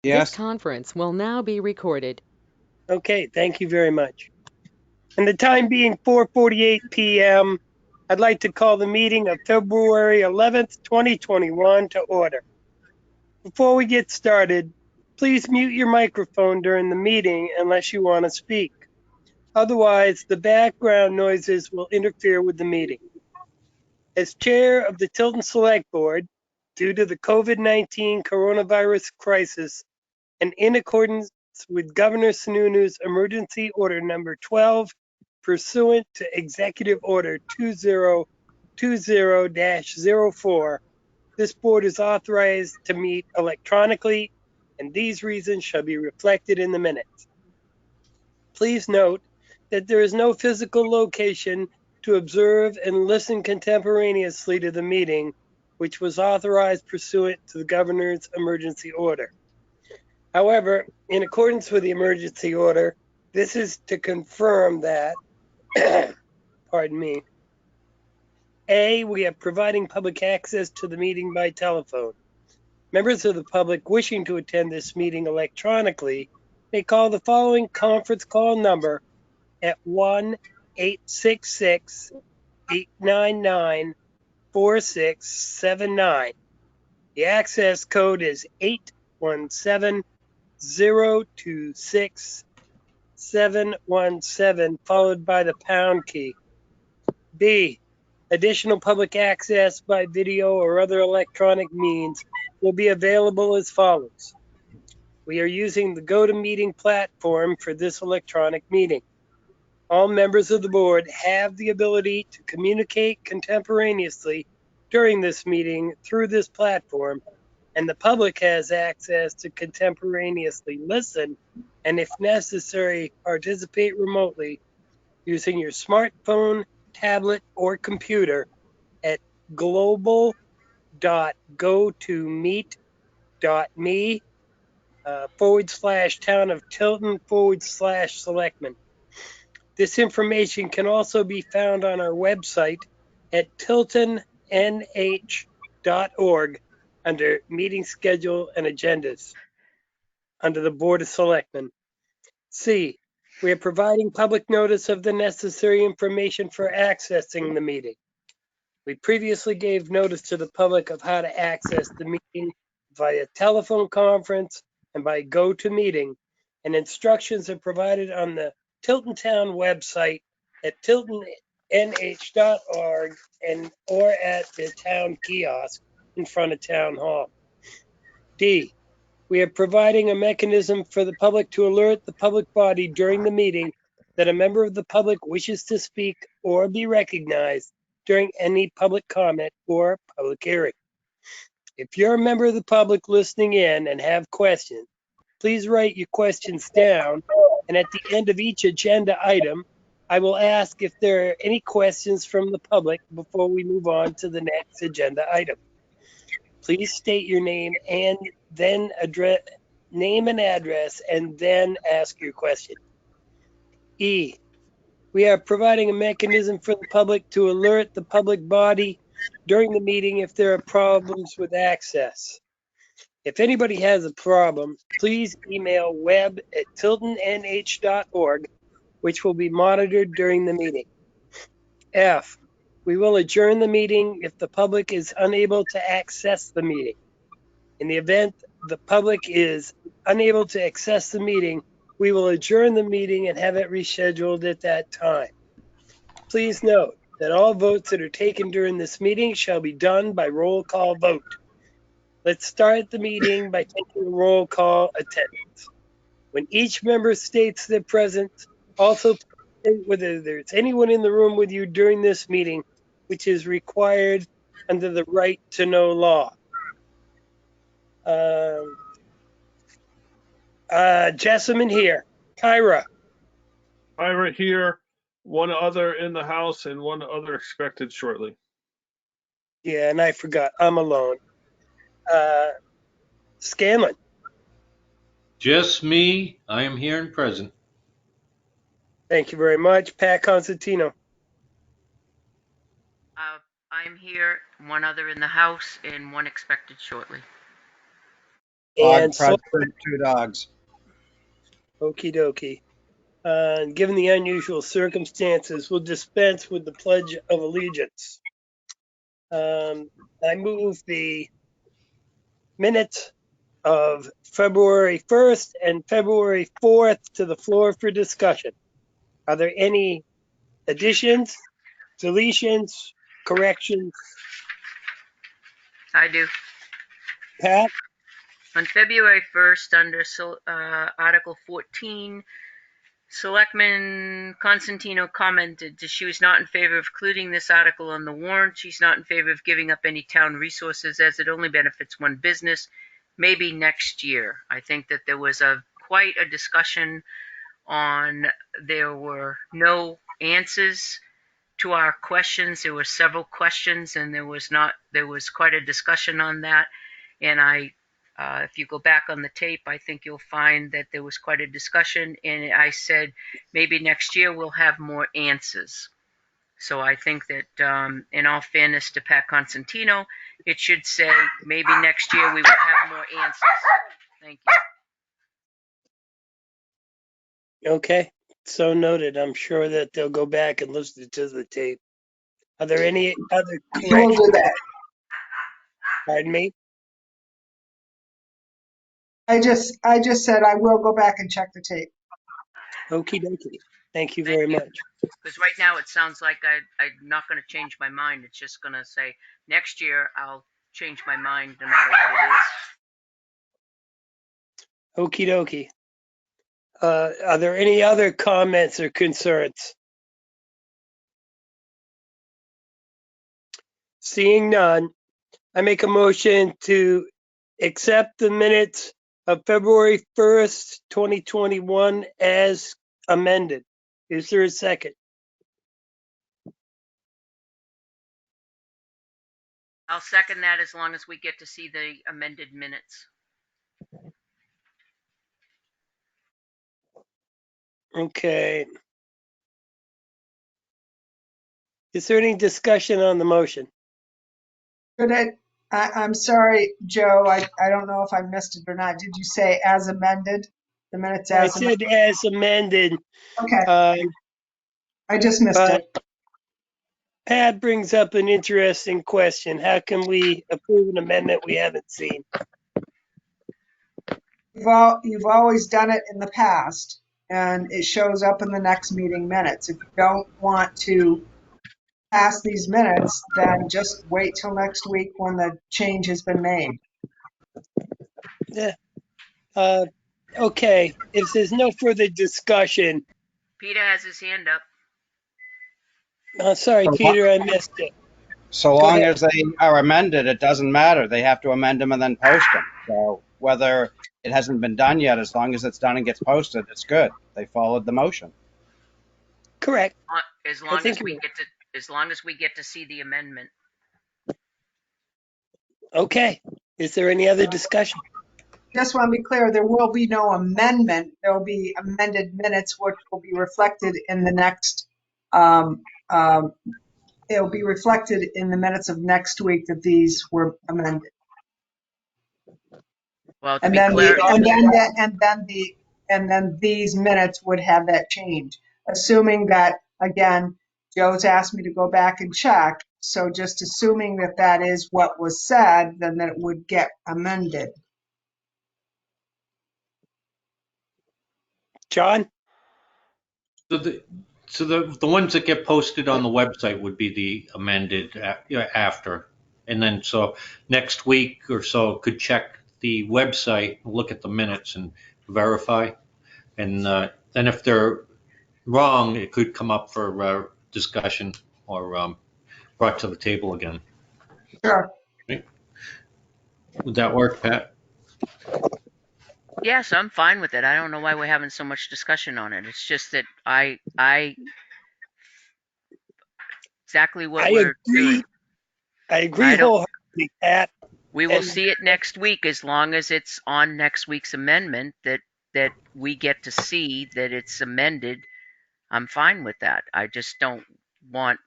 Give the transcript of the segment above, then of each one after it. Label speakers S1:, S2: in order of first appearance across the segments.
S1: This
S2: Yes.
S1: conference will now be recorded.
S3: Okay, thank you very much. And the time being 4:48 p.m., I'd like to call the meeting of February 11th, 2021 to order. Before we get started, please mute your microphone during the meeting unless you want to speak. Otherwise, the background noises will interfere with the meeting. As chair of the Tilton Select Board, due to the COVID-19 coronavirus crisis and in accordance with Governor Sununu's Emergency Order Number 12, pursuant to Executive Order 2020-04, this board is authorized to meet electronically, and these reasons shall be reflected in the minutes. Please note that there is no physical location to observe and listen contemporaneously to the meeting, which was authorized pursuant to the governor's emergency order. However, in accordance with the emergency order, this is to confirm that, pardon me, A, we are providing public access to the meeting by telephone. Members of the public wishing to attend this meeting electronically may call the following conference call number at 1-866-899-4679. The access code is 817-026-717, followed by the pound key. B, additional public access by video or other electronic means will be available as follows. We are using the GoToMeeting platform for this electronic meeting. All members of the board have the ability to communicate contemporaneously during this meeting through this platform, and the public has access to contemporaneously listen and, if necessary, participate remotely using your smartphone, tablet, or computer at global.gotomeet.me /town of Tilton /Selectmen. This information can also be found on our website at tiltonnh.org under meeting schedule and agendas under the Board of Selectmen. C, we are providing public notice of the necessary information for accessing the meeting. We previously gave notice to the public of how to access the meeting via telephone conference and by GoToMeeting, and instructions are provided on the Tilton Town website at tiltonnh.org or at the town kiosk in front of Town Hall. D, we are providing a mechanism for the public to alert the public body during the meeting that a member of the public wishes to speak or be recognized during any public comment or public hearing. If you're a member of the public listening in and have questions, please write your questions down, and at the end of each agenda item, I will ask if there are any questions from the public before we move on to the next agenda item. Please state your name and then name and address, and then ask your question. E, we are providing a mechanism for the public to alert the public body during the meeting if there are problems with access. If anybody has a problem, please email web@tiltonnh.org, which will be monitored during the meeting. F, we will adjourn the meeting if the public is unable to access the meeting. In the event the public is unable to access the meeting, we will adjourn the meeting and have it rescheduled at that time. Please note that all votes that are taken during this meeting shall be done by roll call vote. Let's start the meeting by taking a roll call attendance. When each member states their presence, also state whether there's anyone in the room with you during this meeting, which is required under the right to know law. Jessamine here. Kyra.
S4: Ira here, one other in the house and one other expected shortly.
S3: Yeah, and I forgot. I'm alone. Scanlon.
S5: Just me. I am here and present.
S3: Thank you very much. Pat Constantino.
S6: I'm here, one other in the house, and one expected shortly.
S3: And
S2: Dog present, 2 dogs.
S3: okie dokie. Given the unusual circumstances, we'll dispense with the Pledge of Allegiance. I move the minutes of February 1st and February 4th to the floor for discussion. Are there any additions, deletions, corrections?
S1: I do.
S3: Pat?
S1: On February 1st, under Article 14, Selectman Constantino commented that she was not in favor of including this article on the warrant. She's not in favor of giving up any town resources as it only benefits one business. Maybe next year. I think that there was quite a discussion on, there were no answers to our questions. There were several questions, and there was quite a discussion on that. And if you go back on the tape, I think you'll find that there was quite a discussion. And I said maybe next year we'll have more answers. So I think that, in all fairness to Pat Constantino, it should say maybe next year we will have more answers. Thank you.
S3: Okay, so noted. I'm sure that they'll go back and listen to the tape. Are there any other
S6: You will
S3: corrections?
S6: do that.
S3: Pardon me?
S6: I just said I will go back and check the tape.
S3: Okie dokie. Thank you
S1: Thank
S3: very
S1: you.
S3: much.
S1: Because right now it sounds like I'm not going to change my mind. It's just going to say next year I'll change my mind no matter what it is.
S3: Okie dokie. Are there any other comments or concerns? Seeing none, I make a motion to accept the minutes of February 1st, 2021 as amended. Is there a second?
S1: I'll second that as long as we get to see the amended minutes.
S3: Okay. Is there any discussion on the motion?
S6: I'm sorry, Joe. I don't know if I missed it or not. Did you say as amended? The minutes
S3: I
S6: as amended?
S3: said as amended,
S6: Okay, I just missed
S3: but
S6: it.
S3: Pat brings up an interesting question. How can we approve an amendment we haven't seen?
S6: You've always done it in the past, and it shows up in the next meeting minutes. If you don't want to pass these minutes, then just wait till next week when the change has been made.
S3: Yeah. Okay. If there's no further discussion,
S1: Peter has his hand up.
S3: sorry,
S2: So
S3: Peter, I missed it.
S2: So
S3: Go
S2: long
S3: ahead.
S2: as they are amended, it doesn't matter. They have to amend them and then post them. So whether it hasn't been done yet, as long as it's done and gets posted, it's good. They followed the motion.
S3: Correct.
S1: As
S3: I
S1: long
S3: think
S1: as we get to see the amendment.
S3: Okay. Is there any other discussion?
S6: Just want to be clear, there will be no amendment. There will be amended minutes, which will be reflected in the next, it'll be reflected in the minutes of next week that these were amended.
S1: Well, to
S6: And
S1: be
S6: then
S1: clear,
S6: and then these minutes would have that change, assuming that, again, Joe's asked me to go back and check. So just assuming that that is what was said, then that it would get amended.
S3: John?
S5: So the ones that get posted on the website would be the amended after. And then so next week or so could check the website, look at the minutes and verify. And then if they're wrong, it could come up for discussion or brought to the table again.
S6: Sure.
S5: Right? Would that work, Pat?
S1: yes, I'm fine with it. I don't know why we're having so much discussion on it. It's just that I exactly what
S3: I
S1: we're doing.
S3: agree. I agree
S1: I don't.
S3: wholeheartedly, Pat.
S1: We will
S3: And
S1: see it next week as long as it's on next week's amendment that we get to see that it's amended. I'm fine with that. I just don't want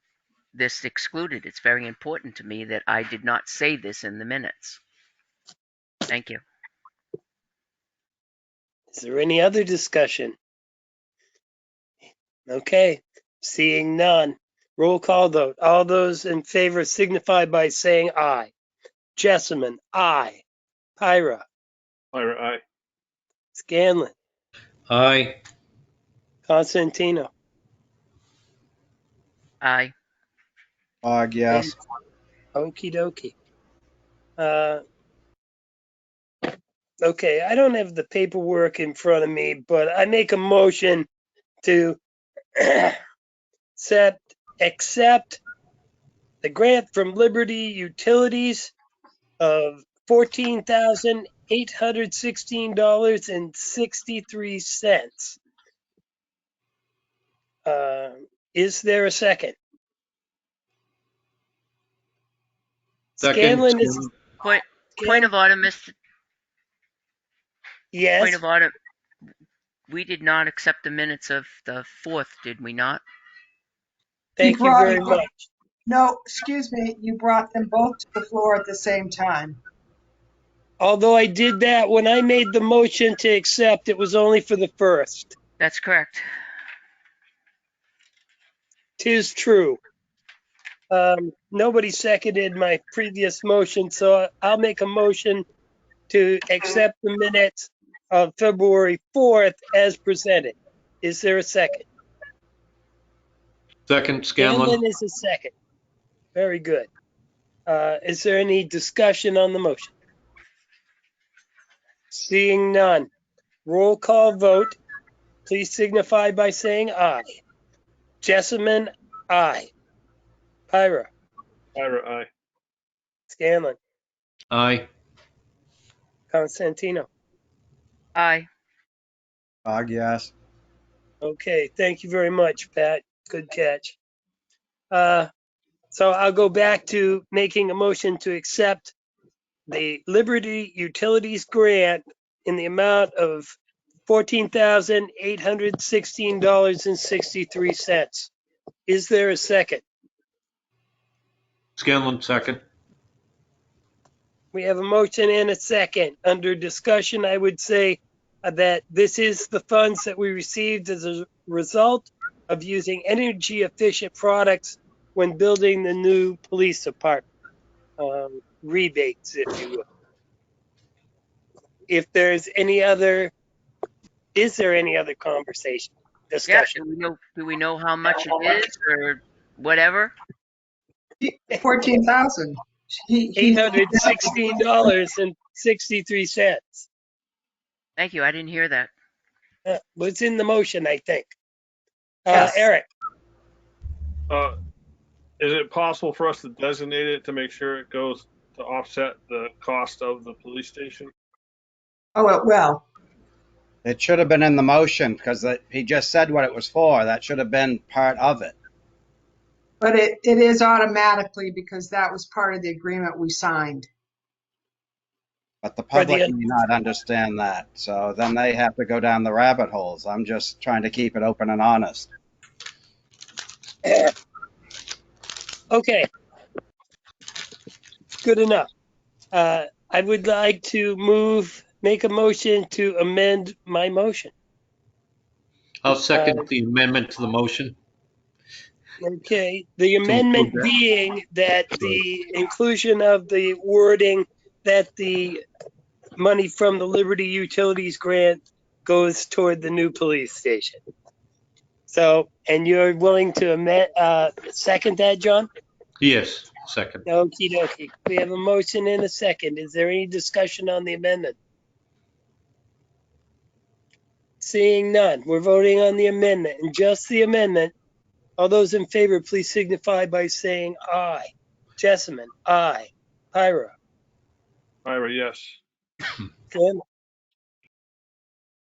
S1: this excluded. It's very important to me that I did not say this in the minutes. Thank you.
S3: Is there any other discussion? Okay, seeing none. Roll call vote. All those in favor signify by saying aye. Jessamine, aye. Pyra,
S4: Ira, aye.
S3: Scanlon,
S5: Aye.
S3: Constantino.
S1: Aye.
S2: Cog, yes.
S3: Okie dokie. Okay, I don't have the paperwork in front of me, but I make a motion to accept the grant from Liberty Utilities of $14,816.63. Is there a second?
S5: Second.
S3: Scanlon is
S1: Point
S3: Scan,
S1: of order, Mr. Point
S3: yes.
S1: of order. We did not accept the minutes of the 4th, did we not?
S6: You
S3: Thank you
S6: brought,
S3: very much.
S6: no, excuse me, you brought them both to the floor at the same time.
S3: Although I did that when I made the motion to accept, it was only for the first.
S1: That's correct.
S3: 'Tis true. Nobody seconded my previous motion, so I'll make a motion to accept the minutes of February 4th as presented. Is there a second?
S5: Second,
S3: Scanlon
S5: Scanlon.
S3: is a second. Very good. Is there any discussion on the motion? Seeing none. Roll call vote. Please signify by saying aye. Jessamine, aye. Pyra,
S4: Ira, aye.
S3: Scanlon,
S5: Aye.
S3: Constantino.
S1: Aye.
S2: Cog, yes.
S3: Okay, thank you very much, Pat. Good catch. So I'll go back to making a motion to accept the Liberty Utilities grant in the amount of $14,816.63. Is there a second?
S5: Scanlon, second.
S3: We have a motion and a second. Under discussion, I would say that this is the funds that we received as a result of using energy efficient products when building the new police department. Rebates, if you will. If there's any other, is there any other conversation,
S1: Yeah.
S3: discussion?
S1: Do we know how much it is or whatever?
S6: 14,000.
S3: $816.63.
S1: Thank you. I didn't hear that.
S3: Was in the motion, I think.
S6: Yes.
S3: Eric,
S4: Is it possible for us to designate it to make sure it goes to offset the cost of the police station?
S6: Oh, it will.
S2: It should have been in the motion because he just said what it was for. That should have been part of it.
S6: But it is automatically because that was part of the agreement we signed.
S2: But the
S3: For the-
S2: public may not understand that. So then they have to go down the rabbit holes. I'm just trying to keep it open and honest.
S3: okay. Good enough. I would like to make a motion to amend my motion.
S5: I'll second the amendment to the motion.
S3: Okay, the amendment
S5: include that.
S3: being that the inclusion of the wording that the money from the Liberty Utilities grant goes toward the new police station. So, and you're willing to second that, John?
S5: Yes, second.
S3: Okie dokie. We have a motion and a second. Is there any discussion on the amendment? Seeing none, we're voting on the amendment and just the amendment. All those in favor, please signify by saying aye. Jessamine, aye. Pyra,
S4: Ira, yes.
S3: Ken,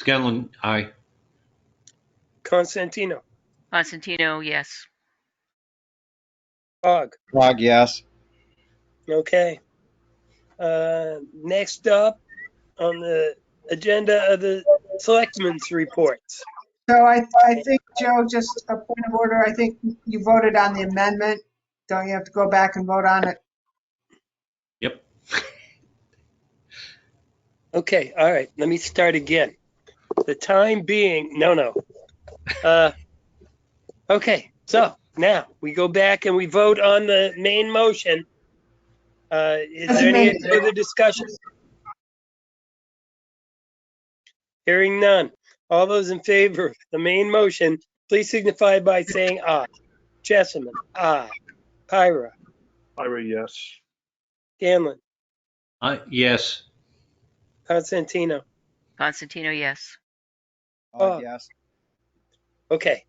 S5: Scanlon, aye.
S3: Constantino,
S1: Constantino, yes.
S3: Hogg.
S2: Cog, yes.
S3: Okay. Next up on the agenda of the selectmen's reports.
S6: So I think, Joe, just a point of order, I think you voted on the amendment. Don't you have to go back and vote on it?
S5: Yep.
S3: Okay, all right, let me start again. the time being, no. Okay, so now we go back and we vote on the main motion. Is there any further discussion? Hearing none. All those in favor of the main motion, please signify by saying aye. Jessamine, aye. Pyra,
S4: Ira, yes.
S3: Scanlon,
S5: Yes.
S3: Constantino.
S1: Constantino, yes.
S3: Oh.
S2: Yes.
S3: Okay,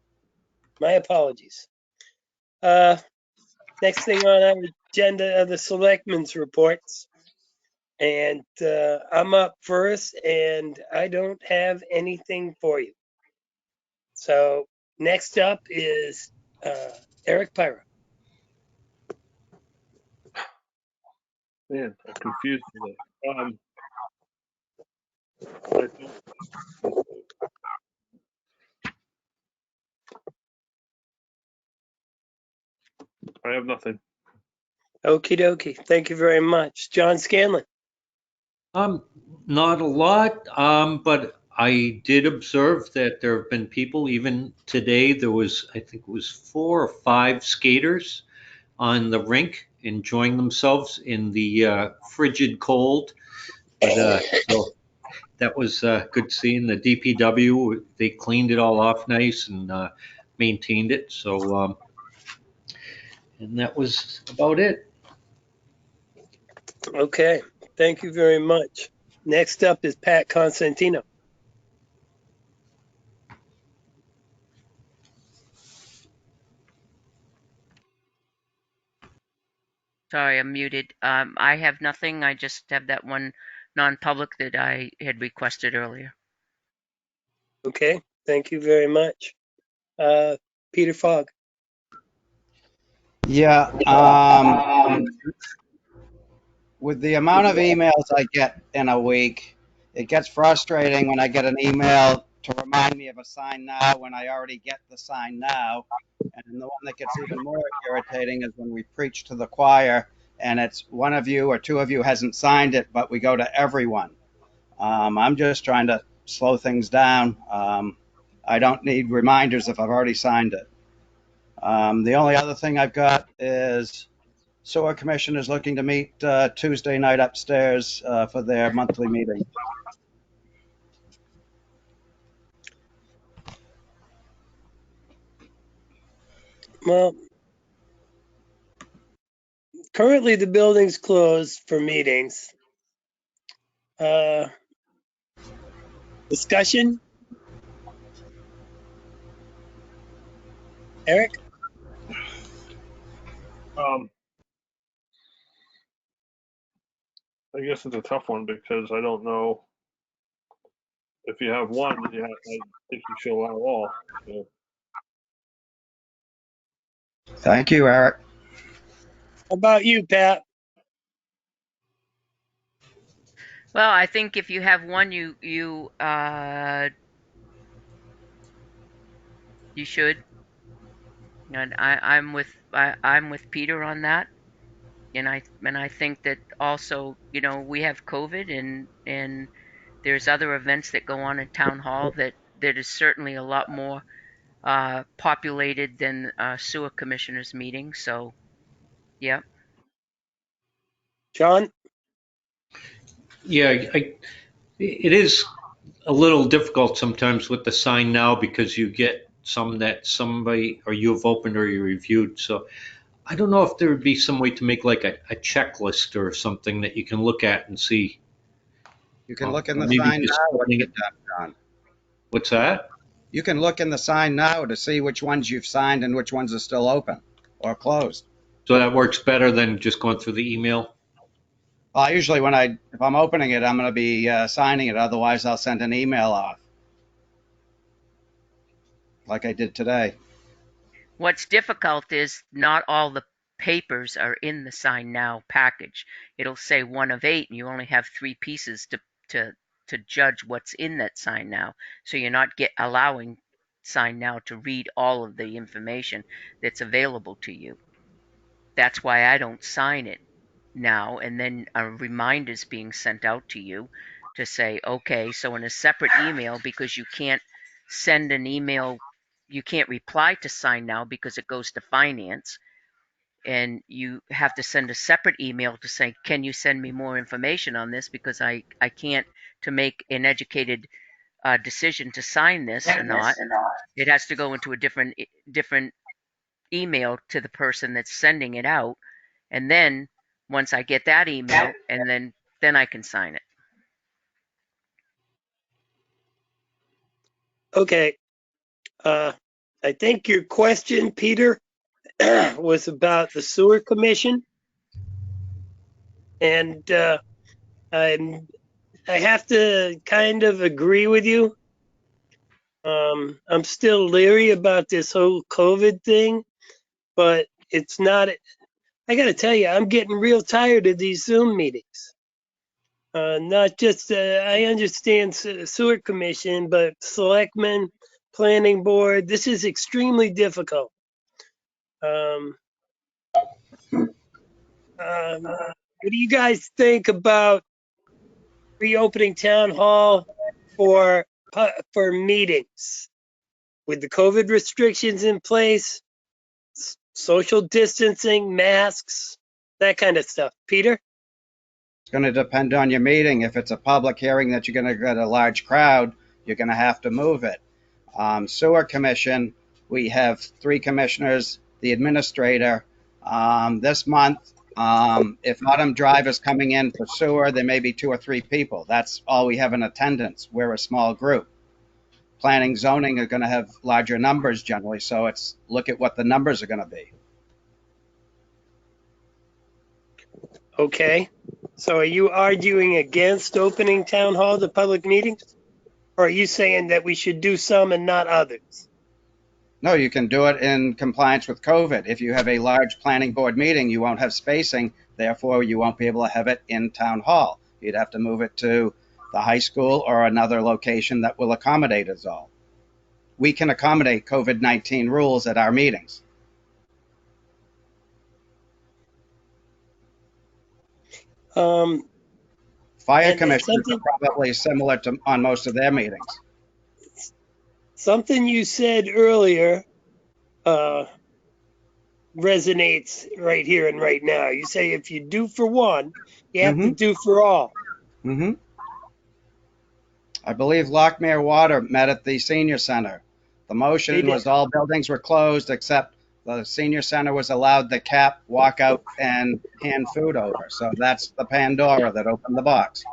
S3: my apologies. Next thing on our agenda are the selectmen's reports. And I'm up first, and I don't have anything for you. So next up is Eric Pyra.
S4: Man, I'm confused today. I don't- I have nothing.
S3: Okie dokie. Thank you very much. John Scanlon.
S5: Not a lot, but I did observe that there have been people, even today, there was, I think it was 4 or 5 skaters on the rink enjoying themselves in the frigid cold. But so that was good seeing the DPW. They cleaned it all off nice and maintained it. So, and that was about it.
S3: Okay. Thank you very much. Next up is Pat Constantino.
S1: Sorry, I'm muted. I have nothing. I just have that one non-public that I had requested earlier.
S3: Okay. Thank you very much. Peter Fogg.
S2: Yeah. With the amount of emails I get in a week, it gets frustrating when I get an email to remind me of a sign now when I already get the sign now. And the one that gets even more irritating is when we preach to the choir and it's one of you or two of you hasn't signed it, but we go to everyone. I'm just trying to slow things down. I don't need reminders if I've already signed it. The only other thing I've got is Sewer Commission is looking to meet Tuesday night upstairs for their monthly meeting.
S3: Well, currently the building's closed for meetings. Discussion? Eric?
S4: I guess it's a tough one because I don't know if you have one. I think you should allow all. So,
S2: Thank you, Eric.
S3: How about you, Pat?
S1: Well, I think if you have one, you should. And I'm with Peter on that. And I think that also, we have COVID and there's other events that go on in town hall that is certainly a lot more populated than sewer commissioners meeting. So, yeah.
S3: John?
S5: Yeah, it is a little difficult sometimes with the sign now because you get some that somebody or you've opened or you reviewed. So I don't know if there would be some way to make like a checklist or something that you can look at and see.
S2: You can
S5: Or
S2: look in the
S5: maybe
S2: sign
S5: just
S2: now what
S5: opening
S2: you've
S5: it.
S2: done, John.
S5: What's that?
S2: You can look in the sign now to see which ones you've signed and which ones are still open or closed.
S5: So that works better than just going through the email.
S2: Well, usually if I'm opening it, I'm going to be signing it. Otherwise, I'll send an email off, like I did today.
S1: What's difficult is not all the papers are in the Sign Now package. It'll say 1 of 8, and you only have 3 pieces to to judge what's in that Sign Now. So you're not allowing Sign Now to read all of the information that's available to you. That's why I don't sign it now, and then a reminder's being sent out to you. to say, okay, so in a separate email, because you can't send an email, you can't reply to sign now because it goes to finance, and you have to send a separate email to say, can you send me more information on this, because I can't to make an educated decision to sign this or not. It has to go into a different email to the person that's sending it out, and then once I get that email, and then I can sign it.
S3: Okay. I think your question, Peter, was about the sewer commission. And I have to kind of agree with you. I'm still leery about this whole COVID thing, but it's not, I got to tell you, I'm getting real tired of these Zoom meetings. Not just, I understand sewer commission, but selectmen, planning board, this is extremely difficult. What do you guys think about reopening town hall for meetings with the COVID restrictions in place, social distancing, masks, that kind of stuff? Peter?
S2: It's going to depend on your meeting. If it's a public hearing that you're going to get a large crowd, you're going to have to move it. Sewer commission, we have 3 commissioners, the administrator. This month, if Autumn Drive is coming in for sewer, there may be 2 or 3 people. That's all we have in attendance. We're a small group. Planning, zoning are going to have larger numbers generally, so it's look at what the numbers are going to be.
S3: Okay. So are you arguing against opening town hall to public meetings? Or are you saying that we should do some and not others?
S2: No, you can do it in compliance with COVID. If you have a large planning board meeting, you won't have spacing, therefore you won't be able to have it in town hall. You'd have to move it to the high school or another location that will accommodate us all. We can accommodate COVID-19 rules at our meetings.
S3: Um,
S2: Fire
S3: and
S2: commissioners are probably similar to on most of their meetings.
S3: something you said earlier resonates right here and right now. You say if you do for one, you have to
S2: Mm-hmm.
S3: do for all.
S2: Mm-hmm. I believe Lockmere Water met at the senior center. The motion was all buildings were closed except the senior center was allowed the cap, walk out, and hand food over. So that's the Pandora that opened the box.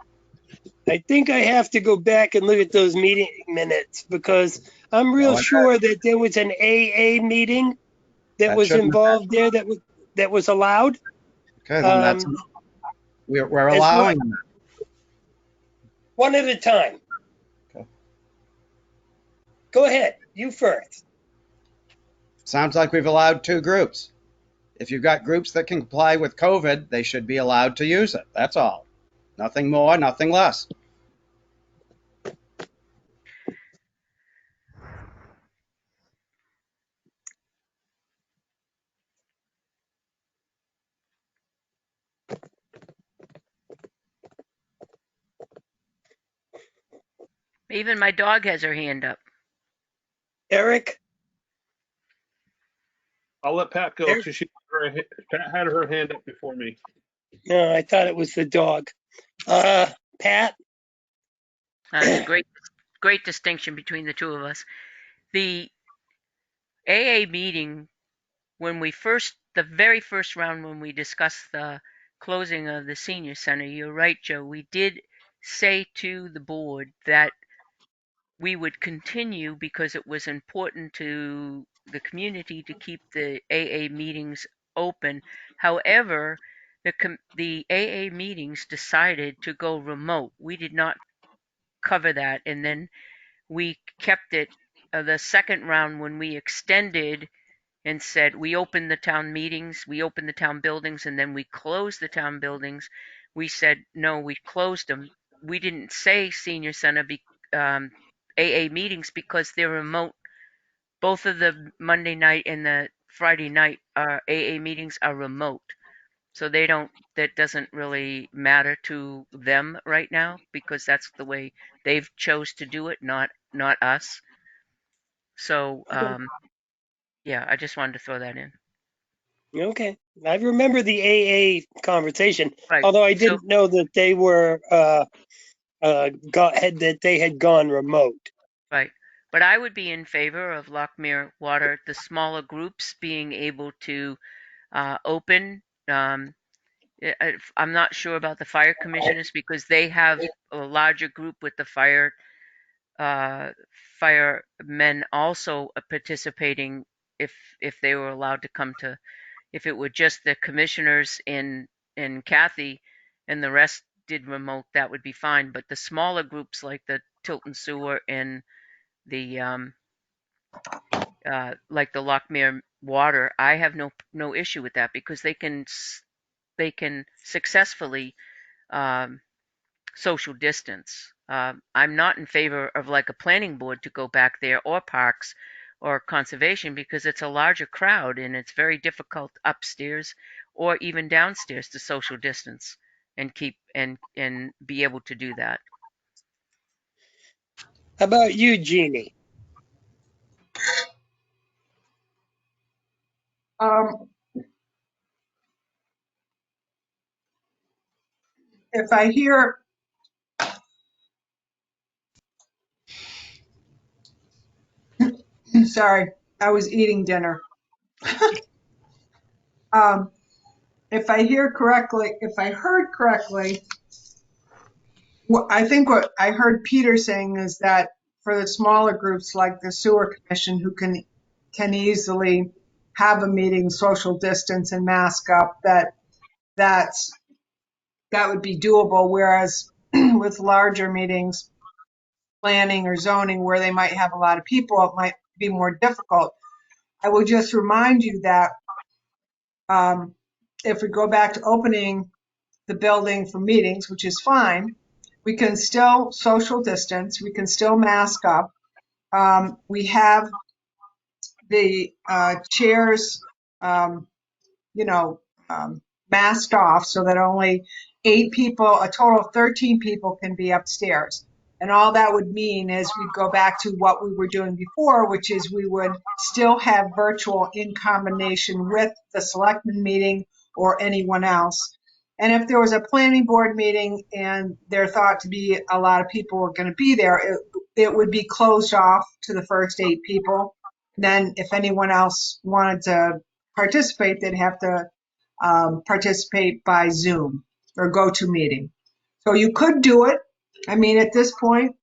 S3: I think I have to go back and look at those meeting minutes because I'm real sure that there was an AA meeting that was involved there that was allowed.
S2: Okay, then that's we're allowing them.
S3: One at a time.
S2: Okay.
S3: Go ahead, you first.
S2: Sounds like we've allowed 2 groups. If you've got groups that can comply with COVID, they should be allowed to use it. That's all. Nothing more, nothing less.
S1: Even my dog has her hand up.
S3: Eric?
S4: I'll let Pat go because Pat had her hand up before me.
S3: No, I thought it was the dog. Pat?
S1: There's a great distinction between the 2 of us. The AA meeting, the very first round when we discussed the closing of the senior center, you're right, Joe, we did say to the board that we would continue because it was important to the community to keep the AA meetings open. However, the AA meetings decided to go remote. We did not cover that, and then we kept it the second round when we extended and said we opened the town meetings, we opened the town buildings, and then we closed the town buildings. We said no, we closed them. We didn't say senior center AA meetings because they're remote. Both of the Monday night and the Friday night AA meetings are remote. So that doesn't really matter to them right now because that's the way they've chose to do it, not us. So, yeah, I just wanted to throw that in.
S3: Okay. I remember the AA conversation,
S1: Right.
S3: although I
S1: So,
S3: didn't know that they were that they had gone remote.
S1: right. But I would be in favor of Lockmere Water, the smaller groups being able to open. I'm not sure about the fire commissioners because they have a larger group with the uh, firemen also participating if they were allowed to come to. If it were just the commissioners in Kathy and the rest did remote, that would be fine. But the smaller groups like the Tilton Sewer and the like the Lockmere Water, I have no issue with that because they can successfully um, social distance. I'm not in favor of like a planning board to go back there or parks or conservation because it's a larger crowd and it's very difficult upstairs or even downstairs to social distance and keep and be able to do that.
S3: How about you, Jeannie?
S6: Um, if I hear, sorry, I was eating dinner. Um, if I hear correctly, if I heard correctly, I think what I heard Peter saying is that for the smaller groups like the sewer commission who can easily have a meeting, social distance and mask up, that's that would be doable. Whereas with larger meetings, planning or zoning where they might have a lot of people, it might be more difficult. I will just remind you that um, if we go back to opening the building for meetings, which is fine, we can still social distance, we can still mask up. We have the chairs, um, you know, masked off so that only 8 people, a total of 13 people can be upstairs. And all that would mean is we'd go back to what we were doing before, which is we would still have virtual in combination with the selectmen meeting or anyone else. And if there was a planning board meeting and there thought to be a lot of people were going to be there, it would be closed off to the first 8 people. Then if anyone else wanted to participate, they'd have to participate by Zoom or GoToMeeting. So you could do it. I mean, at this point,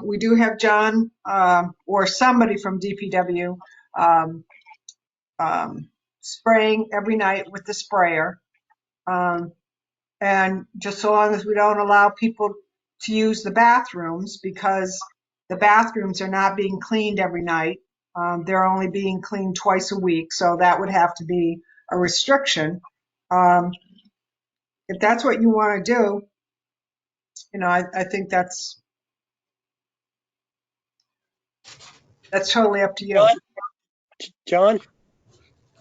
S6: we do have John or somebody from DPW um, spraying every night with the sprayer. Um, and just so long as we don't allow people to use the bathrooms because the bathrooms are not being cleaned every night. They're only being cleaned twice a week. So that would have to be a restriction. If that's what you want to do, I think that's totally up to you.
S3: John?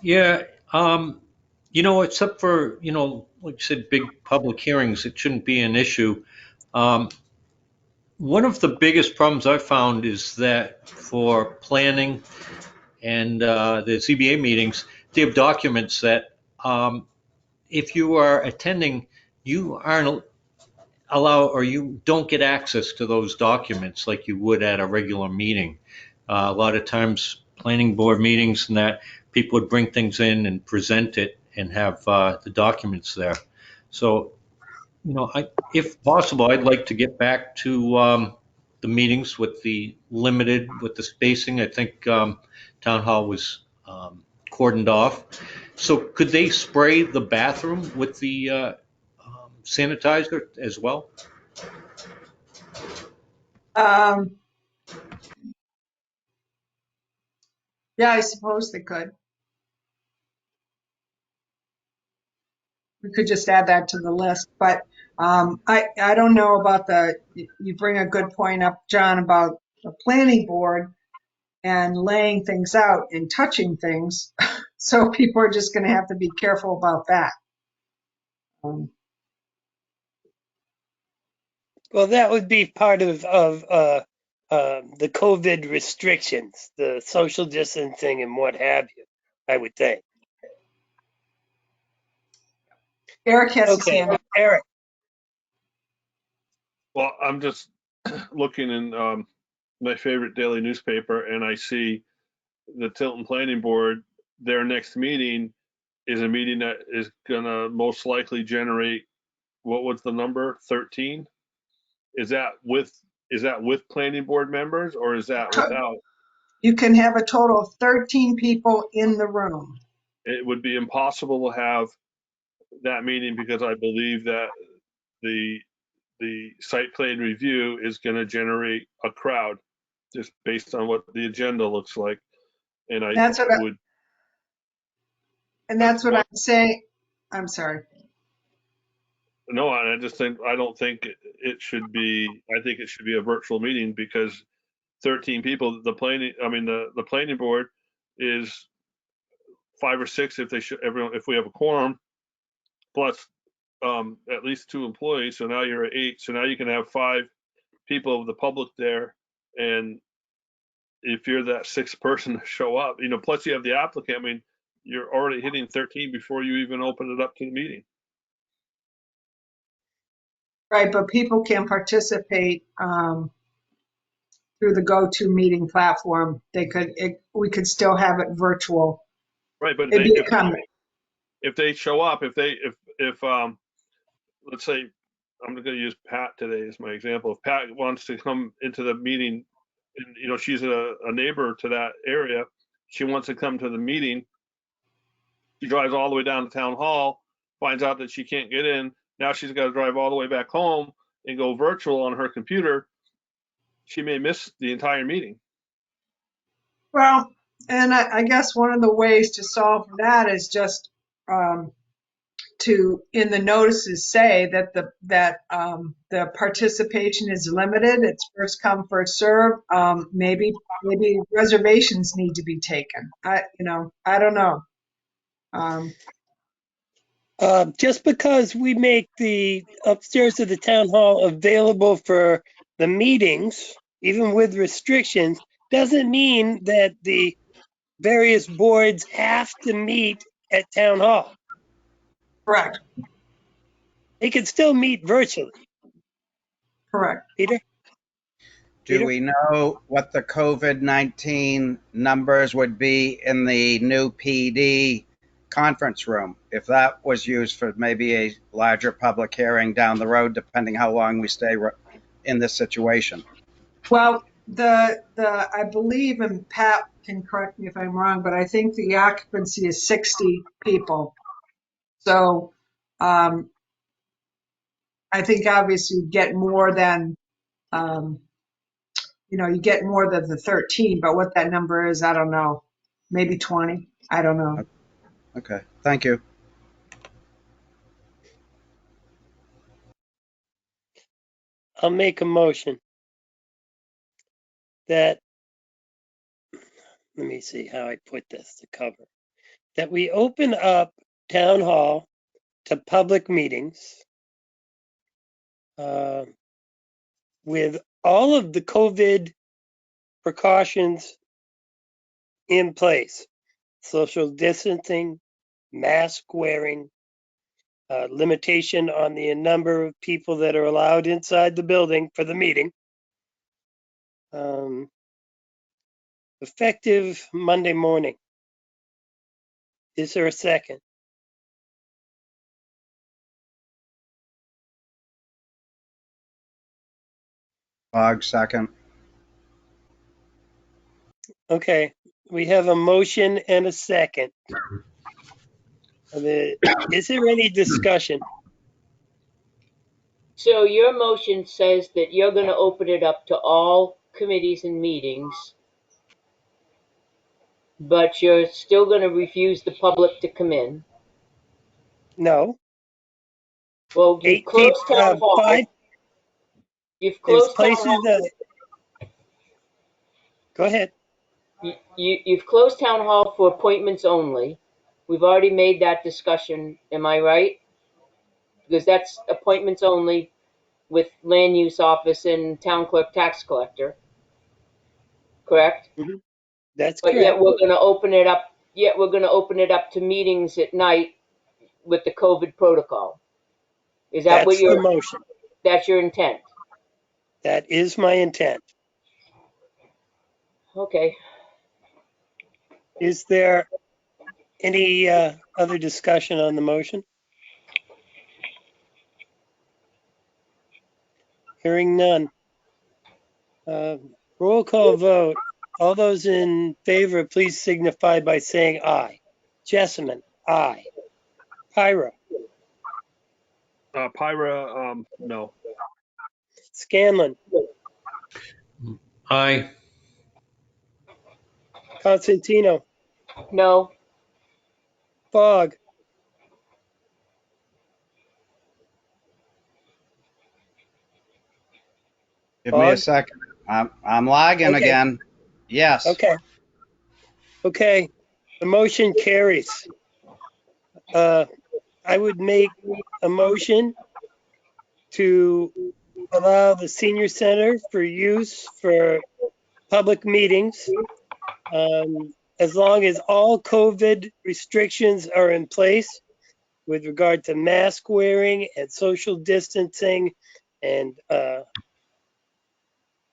S5: Yeah, except for, like you said, big public hearings, it shouldn't be an issue. Um, One of the biggest problems I found is that for planning and the ZBA meetings, they have documents that if you are attending, you aren't allowed or you don't get access to those documents like you would at a regular meeting. A lot of times, planning board meetings and that people would bring things in and present it and have the documents there. So, if possible, I'd like to get back to the meetings with with the spacing. I think town hall was cordoned off. So could they spray the bathroom with the sanitizer as well?
S6: Um, yeah, I suppose they could. We could just add that to the list. But I don't know about you bring a good point up, John, about the planning board and laying things out and touching things. So people are just going to have to be careful about that.
S3: Well, that would be part of the COVID restrictions, the social distancing and what have you, I would think.
S6: Eric has his
S3: Okay,
S6: hand up.
S3: Eric.
S4: Well, I'm just looking in my favorite daily newspaper, and I see the Tilton Planning Board, their next meeting is a meeting that is gonna most likely generate, what was the number, 13? Is that with planning board members, or is that without?
S6: You can have a total of 13 people in the room.
S4: It would be impossible to have that meeting because I believe that the site plan review is gonna generate a crowd just based on what the agenda looks like. And I
S6: That's what
S4: would,
S6: and
S4: that's
S6: that's what
S4: one,
S6: I'm saying. I'm sorry.
S4: no, I just think, I don't think it should be, I think it should be a virtual meeting because 13 people, the planning, I mean, the planning board is 5 or 6 if they should, everyone, if we have a quorum, plus at least 2 employees. So now you're at 8. So now you can have 5 people of the public there. And if you're that 6th person to show up, plus you have the applicant, I mean, you're already hitting 13 before you even open it up to the meeting.
S6: Right, but people can participate through the GoToMeeting platform. We could still have it virtual.
S4: Right, but
S6: It'd be a comment.
S4: if they show up, if let's say, I'm going to use Pat today as my example. If Pat wants to come into the meeting, and she's a neighbor to that area, she wants to come to the meeting. She drives all the way down to town hall, finds out that she can't get in. Now she's got to drive all the way back home and go virtual on her computer. She may miss the entire meeting.
S6: Well, and I guess one of the ways to solve that is just to, in the notices, say that the participation is limited. It's first come, first serve. Maybe reservations need to be taken. I don't know.
S3: Just because we make the upstairs of the town hall available for the meetings, even with restrictions, doesn't mean that the various boards have to meet at town hall.
S6: Correct.
S3: They can still meet virtually.
S6: Correct.
S3: Peter?
S2: Do we know what the COVID-19 numbers would be in the new PD conference room if that was used for maybe a larger public hearing down the road, depending how long we stay in this situation?
S6: Well, I believe, and Pat can correct me if I'm wrong, but I think the occupancy is 60 people. So I think obviously you get more than you get more than the 13, but what that number is, I don't know. Maybe 20. I don't know.
S2: Okay, thank you.
S3: I'll make a motion that, let me see how I put this to cover, that we open up town hall to public meetings with all of the COVID precautions in place: social distancing, mask wearing, limitation on the number of people that are allowed inside the building for the meeting. Effective Monday morning. Is there a second?
S2: Bog, second.
S3: Okay, we have a motion and a second. Is there any discussion?
S1: So your motion says that you're going to open it up to all committees and meetings, but you're still going to refuse the public to come in.
S3: No.
S1: Well, you've
S3: 8 people,
S1: closed town hall.
S3: 5,
S1: You've
S3: there's
S1: closed town
S3: places
S1: hall.
S3: that, go ahead.
S1: You've closed town hall for appointments only. We've already made that discussion. Am I right? because that's appointments only with land use office and town clerk, tax collector, correct?
S3: That's
S1: But yet
S3: correct.
S1: we're gonna open it up, yet we're gonna open it up to meetings at night with the COVID protocol. Is that what
S3: That's the motion.
S1: that's your intent?
S3: That is my intent.
S1: Okay.
S3: Is there any other discussion on the motion? Hearing none. Roll call vote. All those in favor, please signify by saying aye. Jessamine, aye. Pyra,
S4: Pyra, no.
S3: Scanlon,
S5: Aye.
S3: Constantino,
S1: No.
S3: Fogg,
S2: Give me a
S3: Fogg.
S2: second. I'm lagging
S3: Okay.
S2: again. Yes.
S3: Okay. Okay. The motion carries. I would make a motion to allow the senior center for use for public meetings, as long as all COVID restrictions are in place with regard to mask wearing and social distancing. And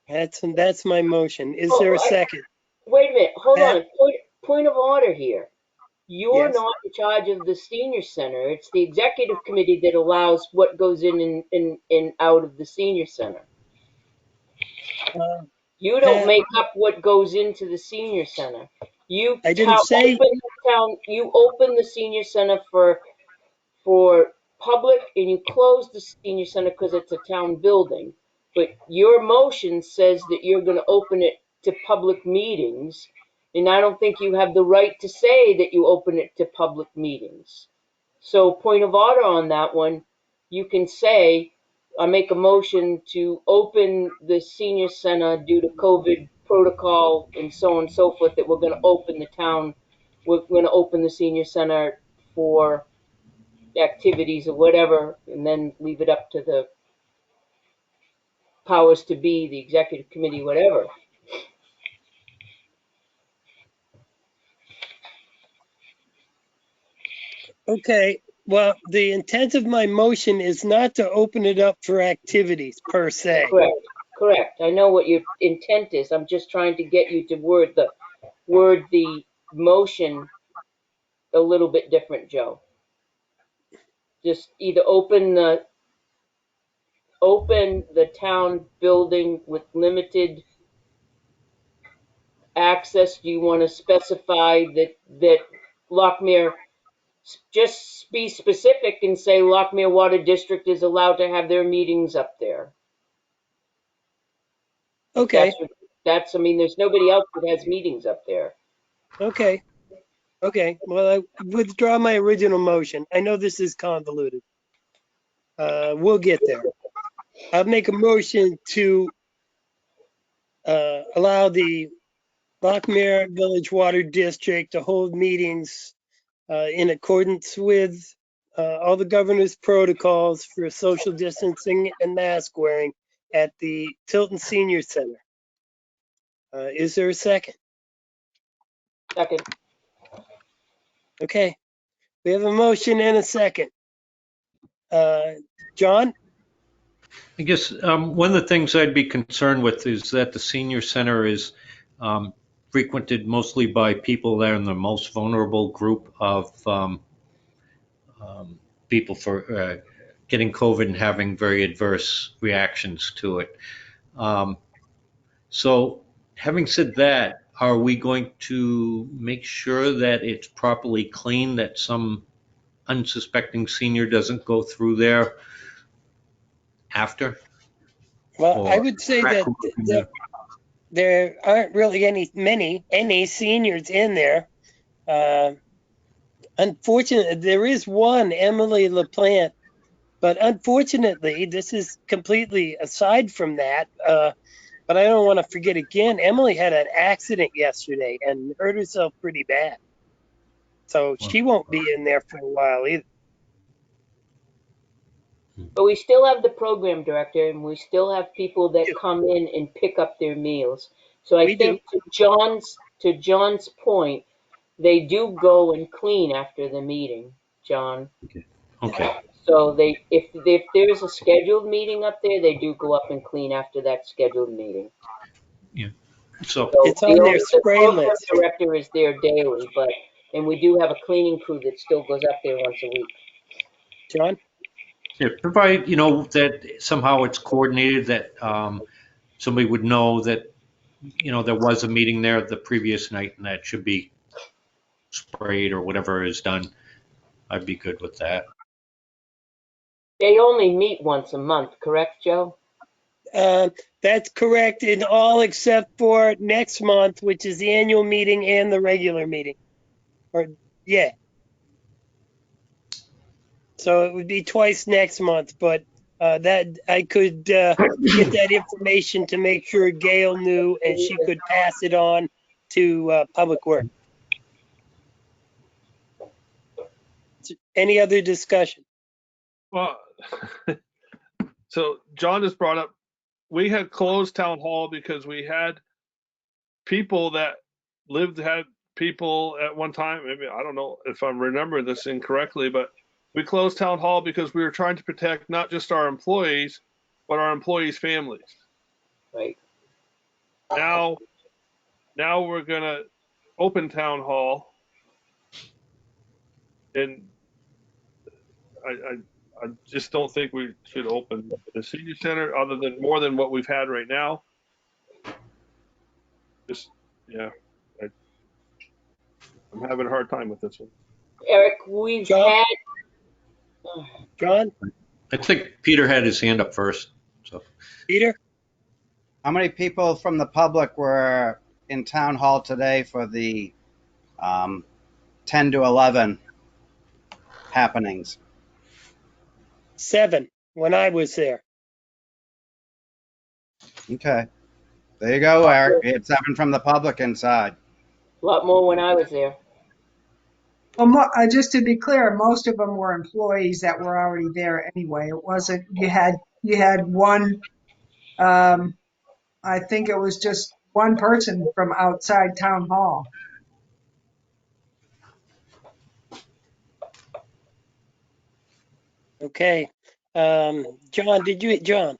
S3: that's my motion. Is there a second?
S1: Wait a minute. Hold
S3: Pat?
S1: on. Point of order here. You're
S3: Yes.
S1: not in charge of the senior center. It's the executive committee that allows what goes in and out of the senior center.
S3: Uh,
S1: You don't
S3: Pat,
S1: make up what goes into the senior center. You
S3: I didn't say,
S1: open the senior center for public, and you close the senior center because it's a town building. But your motion says that you're going to open it to public meetings, and I don't think you have the right to say that you open it to public meetings. So, point of order on that one, you can say, I make a motion to open the senior center due to COVID protocol and so on and so forth, that we're going to open the town, we're going to open the senior center for activities or whatever, and then leave it up to the powers to be, the executive committee, whatever.
S3: okay, well, the intent of my motion is not to open it up for activities per se.
S1: Correct. Correct. I know what your intent is. I'm just trying to get you to word the motion a little bit different, Joe. Just either open the town building with limited access. Do you want to specify that Lockmere, just be specific and say Lockmere Water District is allowed to have their meetings up there?
S3: Okay,
S1: I mean, there's nobody else that has meetings up there.
S3: okay, okay. Well, I withdraw my original motion. I know this is convoluted. We'll get there. I'll make a motion to allow the Lockmere Village Water District to hold meetings in accordance with all the governor's protocols for social distancing and mask wearing at the Tilton Senior Center. Is there a second?
S1: Second.
S3: Okay, we have a motion and a second. John?
S5: I guess one of the things I'd be concerned with is that the senior center is frequented mostly by people that are in the most vulnerable group of people for getting COVID and having very adverse reactions to it. So having said that, are we going to make sure that it's properly cleaned, that some unsuspecting senior doesn't go through there after?
S3: Well, I
S5: Or
S3: would say that there aren't really any seniors in there. Unfortunately, there is one, Emily LaPlante, but unfortunately, this is completely aside from that. But I don't want to forget again, Emily had an accident yesterday and hurt herself pretty bad. So she won't be in there for a while either.
S1: But we still have the program director, and we still have people that come in and pick up their meals. So I
S3: We do.
S1: think to John's point, they do go and clean after the meeting, John.
S5: Okay.
S1: So if there's a scheduled meeting up there, they do go up and clean after that scheduled meeting.
S5: Yeah. So
S1: So
S3: It's on their
S1: the
S3: spray
S1: program
S3: list.
S1: director is there daily, and we do have a cleaning crew that still goes up there once a week.
S3: John?
S5: yeah, provide, that somehow it's coordinated, that somebody would know that, there was a meeting there the previous night and that should be sprayed or whatever is done. I'd be good with that.
S1: They only meet once a month, correct, Joe?
S3: That's correct in all except for next month, which is the annual meeting and the regular meeting. Yeah. So it would be twice next month, but that I could get that information to make sure Gail knew and she could pass it on to Public Works. Any other discussion?
S4: Well, so John just brought up, we had closed town hall because we had people that had people at one time. Maybe, I don't know if I'm remembering this incorrectly, but we closed town hall because we were trying to protect not just our employees, but our employees' families.
S1: Right.
S4: Now we're gonna open town hall, and I just don't think we should open the senior center other than more than what we've had right now. Just, yeah, I'm having a hard time with this one.
S1: Eric, we've
S3: John?
S1: had.
S3: John?
S5: I think Peter had his hand up first. So
S3: Peter?
S2: How many people from the public were in town hall today for the 10 to 11 happenings?
S3: 7 when I was there.
S2: Okay. There you go, Eric. We had 7 from the public inside.
S1: A lot more when I was there.
S6: Well, just to be clear, most of them were employees that were already there anyway. It wasn't, you had one, I think it was just one person from outside town hall.
S3: Okay. John?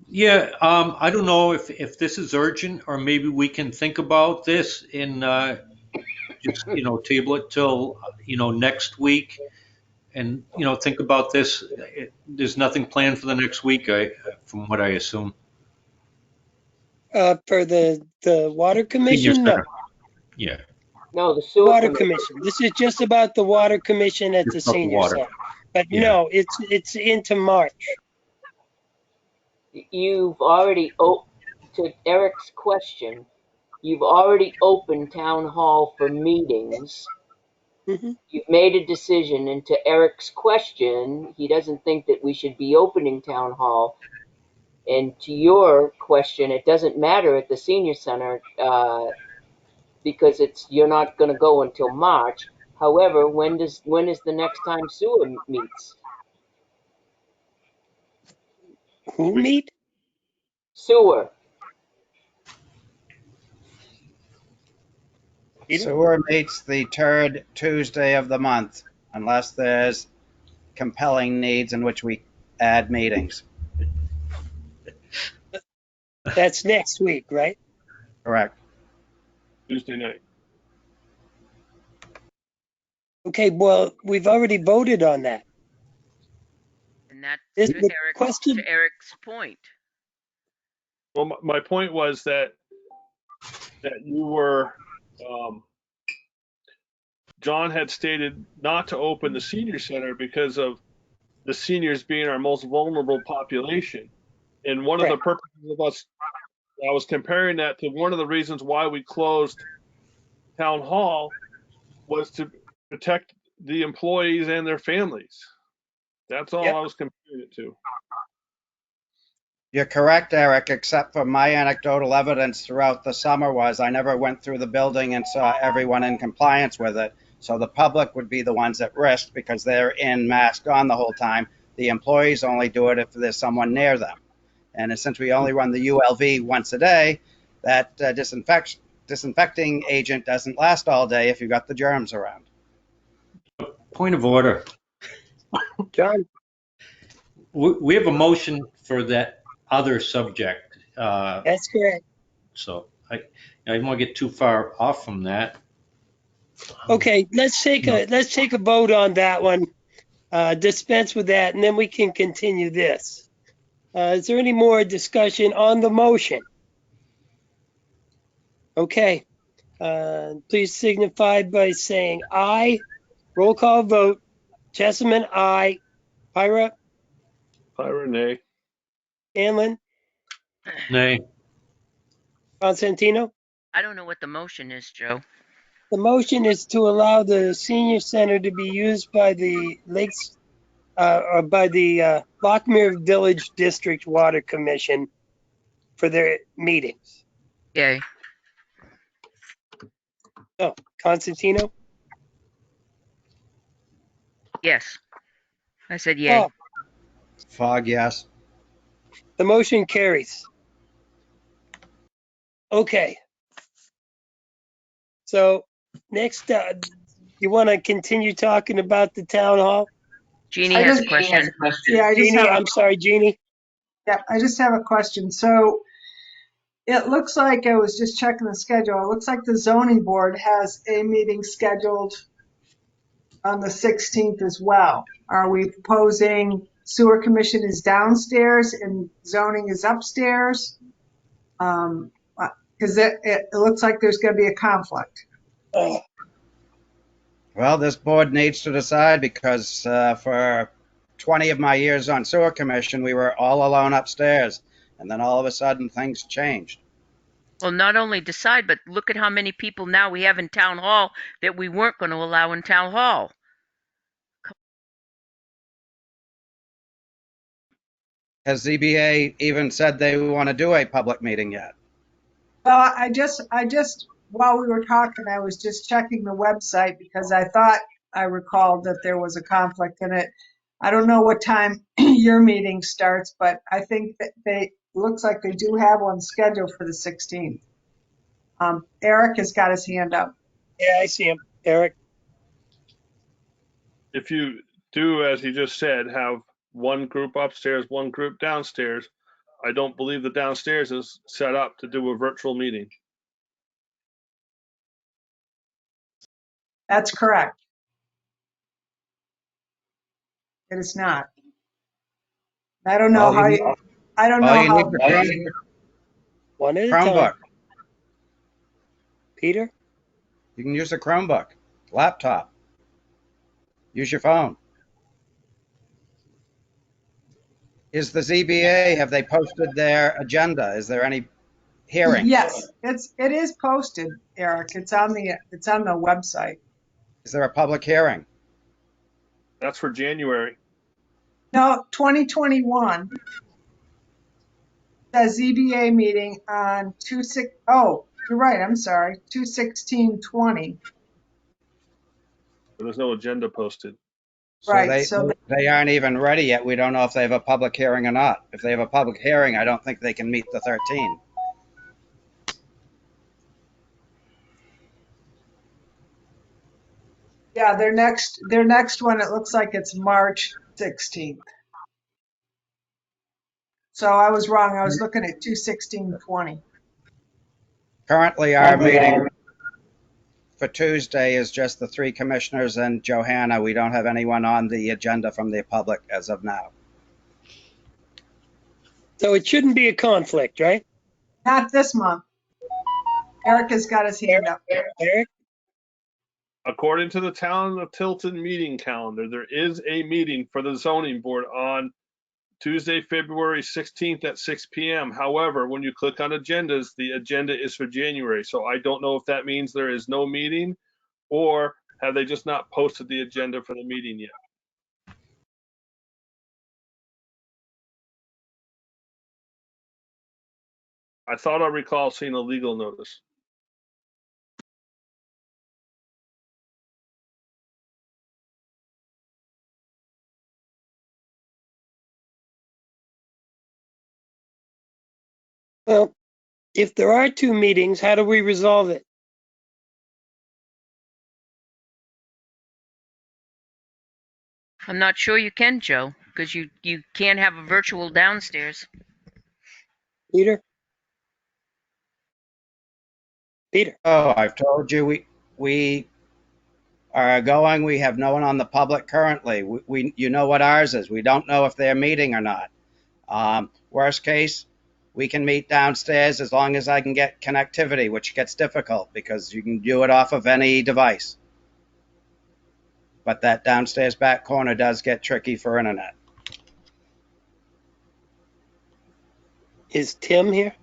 S5: yeah, I don't know if this is urgent or maybe we can think about this in just table it till next week and think about this. There's nothing planned for the next week, from what I assume.
S3: For the Water
S5: Senior
S3: Commission? No.
S5: Center. Yeah,
S1: No, the sewer
S3: Water
S1: commission.
S3: Commission. This is just about the Water Commission at the
S5: just about the
S3: senior
S5: water.
S3: center. But
S5: Yeah.
S3: no, it's into March.
S1: You've already, to Eric's question, you've already opened town hall for meetings.
S3: Mhm.
S1: You've made a decision, and to Eric's question, he doesn't think that we should be opening town hall. And to your question, it doesn't matter at the senior center because you're not going to go until March. However, when is the next time sewer meets?
S3: Who meet?
S1: Sewer.
S3: Peter?
S2: Sewer meets the 3rd Tuesday of the month, unless there's compelling needs in which we add meetings.
S3: That's next week, right?
S2: Correct.
S4: Tuesday night.
S3: Okay, well, we've already voted on that.
S1: And that's
S3: This
S1: to
S3: question.
S1: Eric's point.
S4: Well, my point was that you were, John had stated not to open the senior center because of the seniors being our most vulnerable population. And one of the purposes of us, I was comparing that to one of the reasons why we closed town hall was to protect the employees and their families. That's all
S3: Yep.
S4: I was comparing it to.
S2: You're correct, Eric, except for my anecdotal evidence throughout the summer was I never went through the building and saw everyone in compliance with it. So the public would be the ones at risk because they're in masked on the whole time. The employees only do it if there's someone near them. And since we only run the ULV once a day, that disinfecting agent doesn't last all day if you've got the germs around.
S5: Point of order.
S3: John,
S5: We have a motion for that other subject.
S3: that's correct.
S5: So I don't want to get too far off from that.
S3: Okay, let's take a vote on that one. Dispense with that, and then we can continue this. Is there any more discussion on the motion? Okay, please signify by saying aye. Roll call vote. Jessamine, aye. Pyra,
S4: Renee.
S3: Anlin,
S5: Nay.
S3: Constantino.
S1: I don't know what the motion is, Joe.
S3: The motion is to allow the senior center to be used by the Lakes, or by the Lockmere Village District Water Commission for their meetings.
S1: Yay.
S3: Oh, Constantino?
S1: Yes. I said yay.
S3: Oh,
S2: Fog, yes.
S3: the motion carries. Okay. So next, you want to continue talking about the town hall?
S1: Jeannie
S6: I
S1: has a
S6: just-
S1: question.
S6: Yeah, I just
S3: Jeannie,
S6: have
S3: I'm sorry, Jeannie.
S6: I just have a question. So it looks like, I was just checking the schedule. It looks like the zoning board has a meeting scheduled on the 16th as well. Are we proposing sewer commission is downstairs and zoning is upstairs? Because it looks like there's going to be a conflict.
S3: Oh,
S2: Well, this board needs to decide because for 20 of my years on sewer commission, we were all alone upstairs. And then all of a sudden things changed.
S1: Well, not only decide, but look at how many people now we have in town hall that we weren't going to allow in town hall.
S2: Has ZBA even said they want to do a public meeting yet?
S6: Well, I just, while we were talking, I was just checking the website because I thought I recalled that there was a conflict in it. I don't know what time your meeting starts, but I think that looks like they do have one scheduled for the 16th. Eric has got his hand up.
S3: yeah, I see him. Eric.
S4: If you do, as he just said, have one group upstairs, one group downstairs, I don't believe the downstairs is set up to do a virtual meeting.
S6: That's correct. It is not. I don't know
S2: All
S6: how
S2: you
S6: you, I don't
S2: All
S6: know
S2: you
S6: how.
S2: need is
S3: One at
S2: a
S3: a time.
S2: Chromebook.
S3: Peter?
S2: You can use a Chromebook, laptop. Use your phone. Is the ZBA, have they posted their agenda? Is there any hearing?
S6: Yes, it is posted, Eric. It's on the website.
S2: Is there a public hearing?
S4: That's for January.
S6: No, 2021. The ZBA meeting on 2/6. Oh, you're right. I'm sorry. 2/16/20.
S4: But there's no agenda posted.
S2: So
S6: Right. So
S2: they aren't even ready yet. We don't know if they have a public hearing or not. If they have a public hearing, I don't think they can meet the 13.
S6: yeah, their next one. It looks like it's March 16th. So I was wrong. I was looking at 2/16/20.
S2: Currently, our meeting for Tuesday is just the three commissioners and Johanna. We don't have anyone on the agenda from the public as of now.
S3: So it shouldn't be a conflict, right?
S6: Not this month. Eric has got his hand up.
S3: Eric?
S4: According to the Town of Tilton meeting calendar, there is a meeting for the zoning board on Tuesday, February 16th at 6 p.m. However, when you click on agendas, the agenda is for January. So I don't know if that means there is no meeting or have they just not posted the agenda for the meeting yet. I thought I recall seeing a legal notice.
S3: If there are two meetings, how do we resolve it?
S1: I'm not sure you can, Joe, because you can't have a virtual downstairs.
S3: Peter? Peter?
S2: Oh, I've told you, we are going, we have no one on the public currently. You know what ours is. We don't know if they're meeting or not. Worst case, we can meet downstairs as long as I can get connectivity, which gets difficult because you can do it off of any device. But that downstairs back corner does get tricky for internet.
S3: Is Tim here?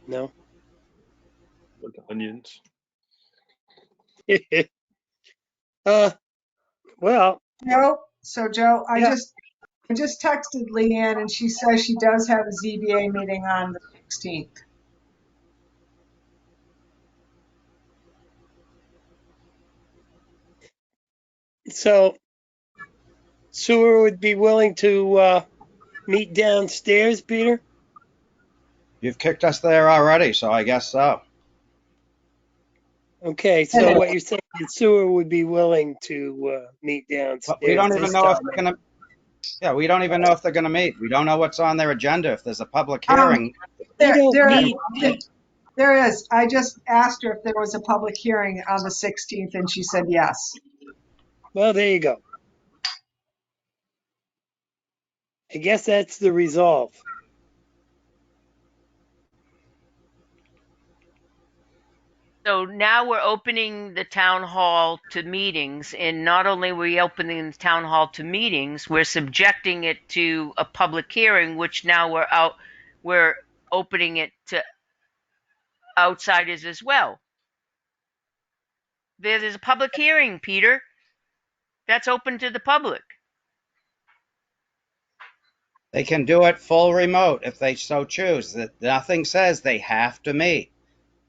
S3: No.
S4: With the onions.
S3: Well,
S6: Joe, so Joe, I
S3: yeah.
S6: just texted Leanne and she says she does have a ZBA meeting on the 16th.
S3: So Sewer would be willing to meet downstairs, Peter?
S2: You've kicked us there already, so I guess so.
S3: Okay, so what you're saying is Sewer would be willing to meet
S2: But we
S3: downstairs
S2: don't even
S3: this
S2: know if
S3: time.
S2: they're gonna, yeah, we don't even know if they're gonna meet. We don't know what's on their agenda. If there's a public
S6: Um,
S2: hearing,
S3: They don't
S6: there,
S3: meet.
S6: there is. I just asked her if there was a public hearing on the 16th and she said yes.
S3: Well, there you go. I guess that's the resolve.
S1: So now we're opening the town hall to meetings, and not only are we opening the town hall to meetings, we're subjecting it to a public hearing, which now we're opening it to outsiders as well. There's a public hearing, Peter. That's open to the public.
S2: they can do it full remote if they so choose. That nothing says they have to meet.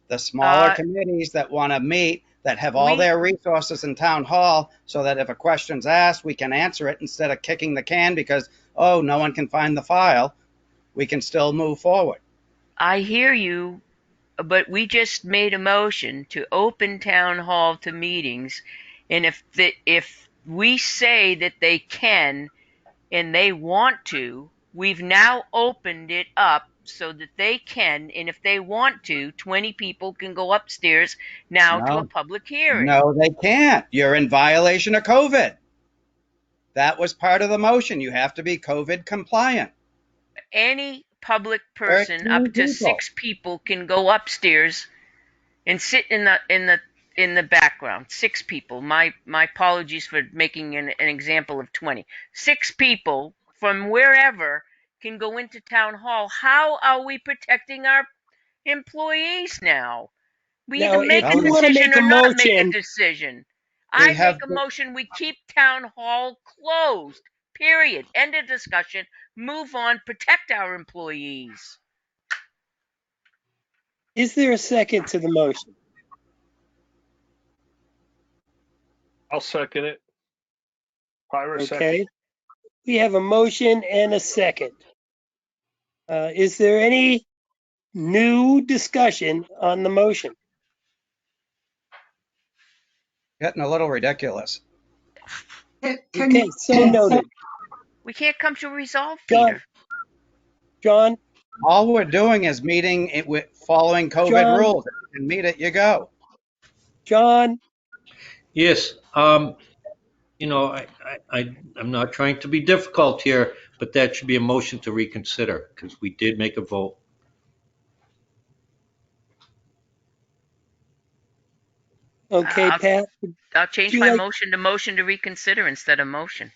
S2: The smaller
S1: Uh,
S2: committees that want to meet, that have all
S1: we
S2: their resources in town hall, so that if a question's asked, we can answer it instead of kicking the can because, oh, no one can find the file. We can still move forward.
S1: I hear you, but we just made a motion to open town hall to meetings, and if we say that they can and they want to, we've now opened it up so that they can, and if they want to, 20 people can go upstairs now to a
S2: No,
S1: public hearing.
S2: no, they can't. You're in violation of COVID. That was part of the motion. You have to be COVID compliant.
S1: Any public person
S2: 13
S1: up to
S2: people.
S1: 6 people can go upstairs and sit in the background. 6 people. My apologies for making an example of 20. 6 people from wherever can go into town hall. How are we protecting our employees now? We either
S3: Now, if
S1: make
S2: Well,
S1: a
S3: you want to
S1: decision
S3: make
S1: or
S3: a
S1: not make a
S3: motion,
S1: decision.
S2: we
S1: I make
S2: have,
S1: a motion we keep town hall closed. Period. End of discussion. Move on. Protect our employees.
S3: is there a second to the motion?
S4: I'll second it. Pyra second.
S3: Okay. We have a motion and a second. Is there any new discussion on the motion?
S2: getting a little ridiculous.
S6: Can
S3: Okay,
S6: you,
S3: so noted.
S1: We can't come to a resolve,
S3: John,
S1: Peter.
S3: John,
S2: All we're doing is meeting it with following COVID
S3: John,
S2: rules. If you can meet it, you go.
S3: John,
S5: Yes, you know, I'm not trying to be difficult here, but that should be a motion to reconsider because we did make a vote.
S3: okay,
S1: I'll,
S3: Pat,
S1: I'll
S3: would
S1: change
S3: you
S1: my
S3: like,
S1: motion to reconsider instead of motion.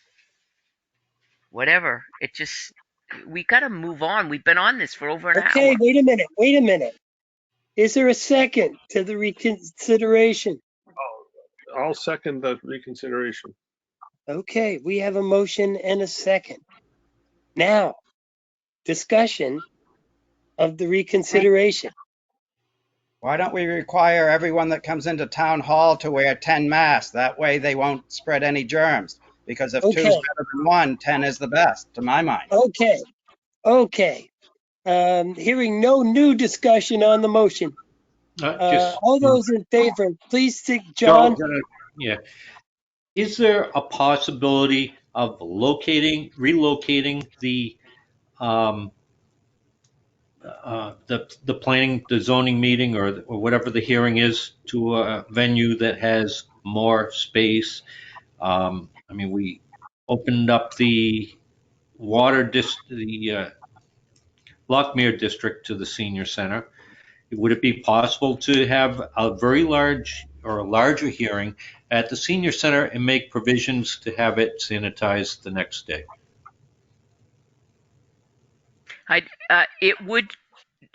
S1: Whatever. We got to move on. We've been on this for over an
S3: okay,
S1: hour.
S3: wait a minute. Is there a second to the reconsideration?
S4: I'll second the reconsideration.
S3: Okay, we have a motion and a second. Now, discussion of the reconsideration.
S2: Why don't we require everyone that comes into town hall to wear 10 masks? That way they won't spread any germs. Because if two's
S3: Okay,
S2: better than one, 10 is the best, to my mind.
S3: okay. Okay. Hearing no new discussion on the motion.
S5: Just,
S3: All those in favor, please stick,
S5: Joe,
S3: John.
S5: yeah. Is there a possibility of relocating um, the planning, the zoning meeting, or whatever the hearing is, to a venue that has more space? I mean, we opened up the Lockmere district to the senior center. Would it be possible to have a very large or a larger hearing at the senior center and make provisions to have it sanitized the next day?
S1: Would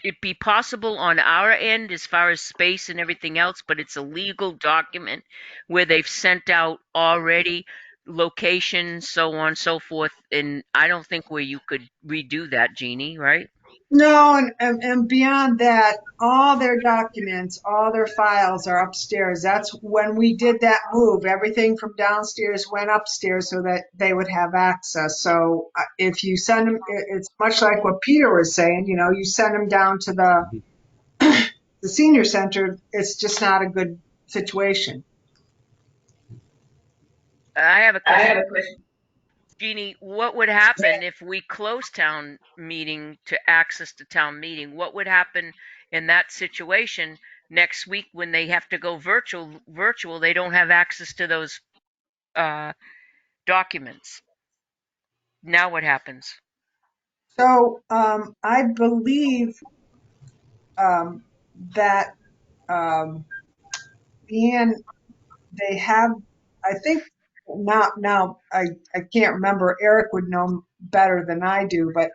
S1: it be possible on our end as far as space and everything else, but it's a legal document where they've sent out already locations, so on and so forth, and I don't think where you could redo that, Jeannie, right?
S6: No, and beyond that, all their documents, all their files are upstairs. That's when we did that move. Everything from downstairs went upstairs so that they would have access. So if you send them, it's much like what Peter was saying. You know, you send them down to the senior center. It's just not a good situation.
S1: I have a
S6: I
S1: question.
S6: have a question.
S1: Jeannie, what would happen if we close town meeting to access to town meeting? What would happen in that situation next week when they have to go virtual, they don't have access to those uh, documents. Now what happens?
S6: So I believe that um, Leanne, they have, I think now I can't remember. Eric would know better than I do, but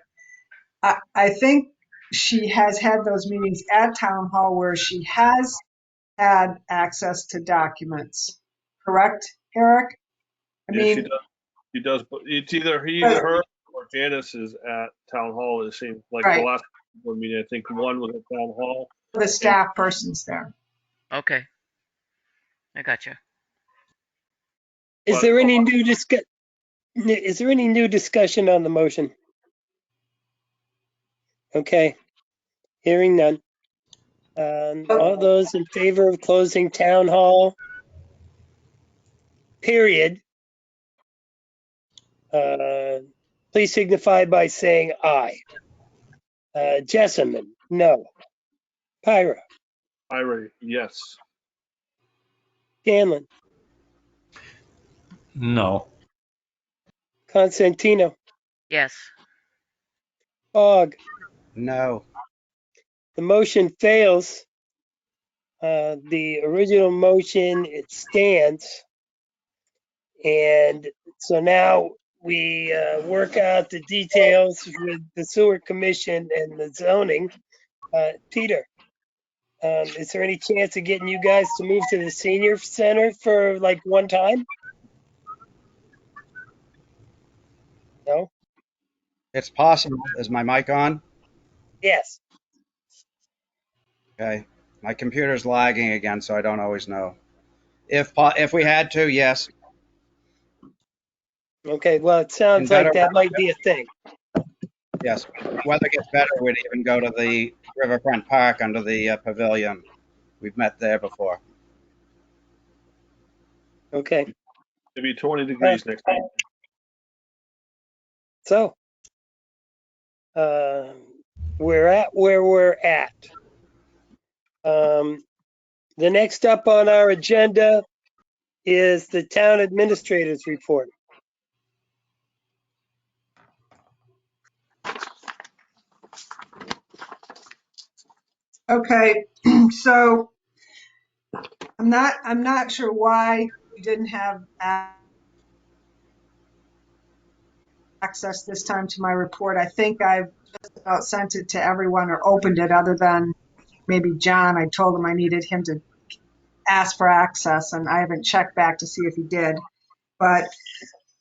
S6: I think she has had those meetings at town hall where she has had access to documents. Correct, Eric? I
S4: Yeah, she
S6: mean,
S4: does. She does. But it's either
S6: right,
S4: her or Janice is at town hall. It seems like the
S6: right,
S4: last board meeting. I think one was at town hall,
S6: the
S4: and
S6: staff person's there.
S1: Okay, I gotcha.
S3: Is
S4: but
S3: there any new discussion on the motion? Okay, hearing none. All those in favor of closing town hall, period, please signify by saying aye. Jessamine, no. Pyra,
S4: Ira, yes.
S3: Ganlon,
S5: No.
S3: Constantino,
S1: Yes.
S3: Ogg.
S2: No.
S3: The motion fails. The original motion, it stands. And so now we work out the details with the sewer commission and the zoning. Peter, is there any chance of getting you guys to move to the senior center for like one time? No?
S2: It's possible. Is my mic on?
S3: Yes.
S2: Okay. My computer's lagging again, so I don't always know. If we had to, yes.
S3: Okay, well, it
S2: In
S3: sounds
S2: better,
S3: like that might be a thing.
S2: yes. Weather gets better, we'd even go to the Riverfront Park under the pavilion. We've met there before.
S3: Okay.
S4: Maybe 20 degrees next week.
S3: So we're at where we're at. The next up on our agenda is the town administrator's report.
S6: Okay, so I'm not sure why you didn't have access this time to my report. I think I've just about sent it to everyone or opened it other than maybe John. I told him I needed him to ask for access and I haven't checked back to see if he did. But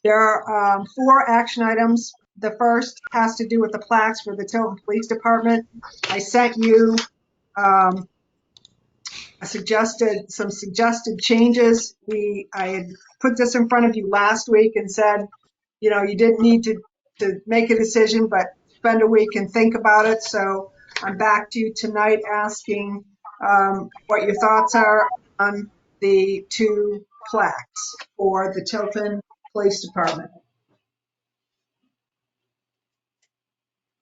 S6: there are 4 action items. The first has to do with the plaques for the Tilton Police Department. I sent you some suggested changes. I had put this in front of you last week and said, you know, you didn't need to make a decision, but spend a week and think about it. So I'm back to you tonight asking what your thoughts are on the 2 plaques for the Tilton Police Department.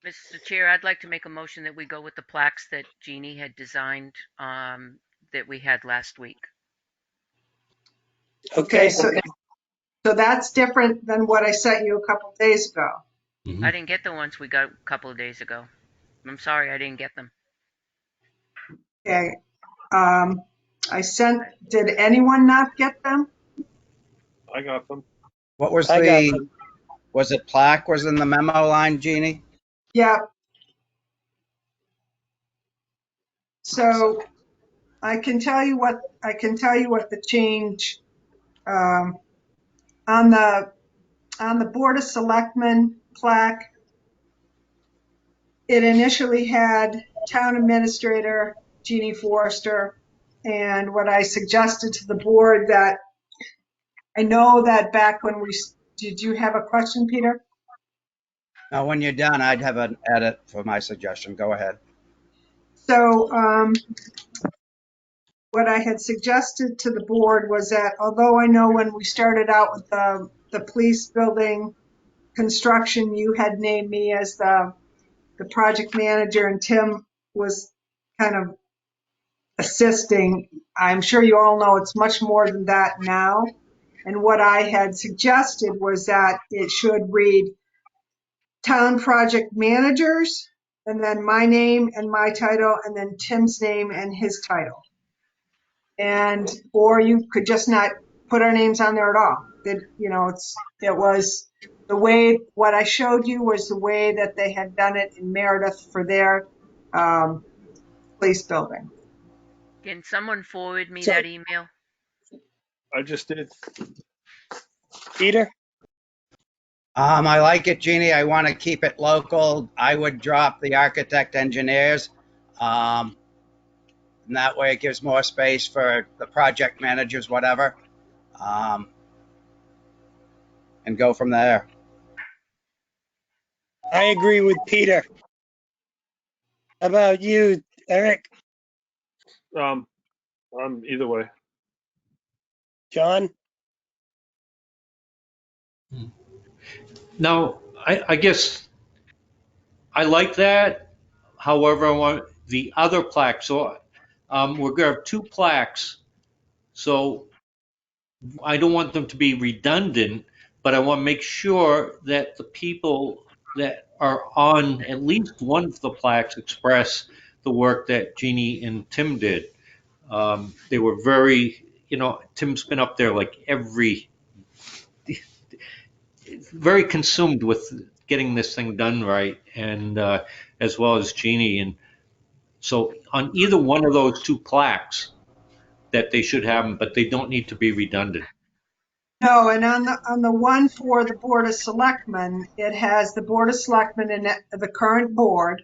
S1: Mr. Chair, I'd like to make a motion that we go with the plaques that Jeannie had designed that we had last week.
S3: Okay.
S6: So that's different than what I sent you a couple days ago.
S5: Mhm.
S1: I didn't get the ones we got a couple of days ago. I'm sorry I didn't get them.
S6: Okay. Did anyone not get them?
S4: I got them.
S2: What was
S3: I got them.
S2: was it plaque was in the memo line, Jeannie?
S6: Yeah. So I can tell you what the change on the Board of Selectmen plaque. It initially had Town Administrator Jeannie Forrester, and what I suggested to the board that I know that back when did you have a question, Peter?
S2: Now, when you're done, I'd have an edit for my suggestion. Go ahead.
S6: So what I had suggested to the board was that although I know when we started out with the police building construction, you had named me as the project manager and Tim was kind of assisting. I'm sure you all know it's much more than that now. And what I had suggested was that it should read town project managers, and then my name and my title, and then Tim's name and his title. Or you could just not put our names on there at all. It was the way, what I showed you was the way that they had done it in Meredith for their police building.
S1: Can someone forward me
S3: So-
S1: that email?
S4: I just did.
S3: Peter?
S2: I like it, Jeannie. I want to keep it local. I would drop the architect engineers. And that way it gives more space for the project managers, whatever. And go from there.
S3: I agree with Peter. How about you, Eric?
S4: Either way.
S3: John?
S5: Now, I guess I like that. However, I want the other plaque. So we're going to have 2 plaques. So I don't want them to be redundant, but I want to make sure that the people that are on at least one of the plaques express the work that Jeannie and Tim did. They were Tim's been up there like very consumed with getting this thing done right, and as well as Jeannie. And so on either one of those 2 plaques, that they should have them, but they don't need to be redundant.
S6: No, and on the one for the Board of Selectmen, it has the Board of Selectmen and the current board,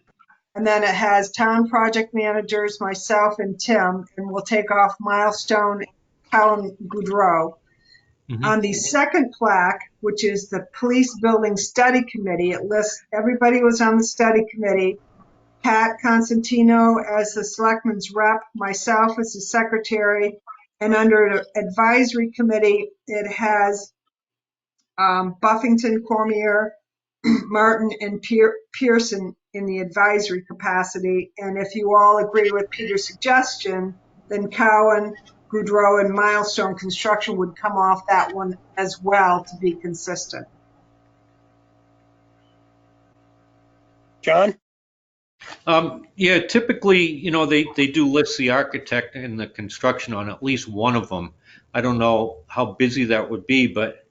S6: and then it has town project managers, myself and Tim, and we'll take off Milestone, Colin Goudreau.
S5: Mhm.
S6: On the second plaque, which is the Police Building Study Committee, it lists everybody who was on the study committee, Pat Constantino as the selectman's rep, myself as the secretary, and under the advisory committee, it has Buffington, Cormier, Martin, and Pearson in the advisory capacity. And if you all agree with Peter's suggestion, then Cowan, Goudreau, and Milestone Construction would come off that one as well to be consistent.
S3: John?
S5: Yeah, typically, they do list the architect and the construction on at least one of them. I don't know how busy that would be, but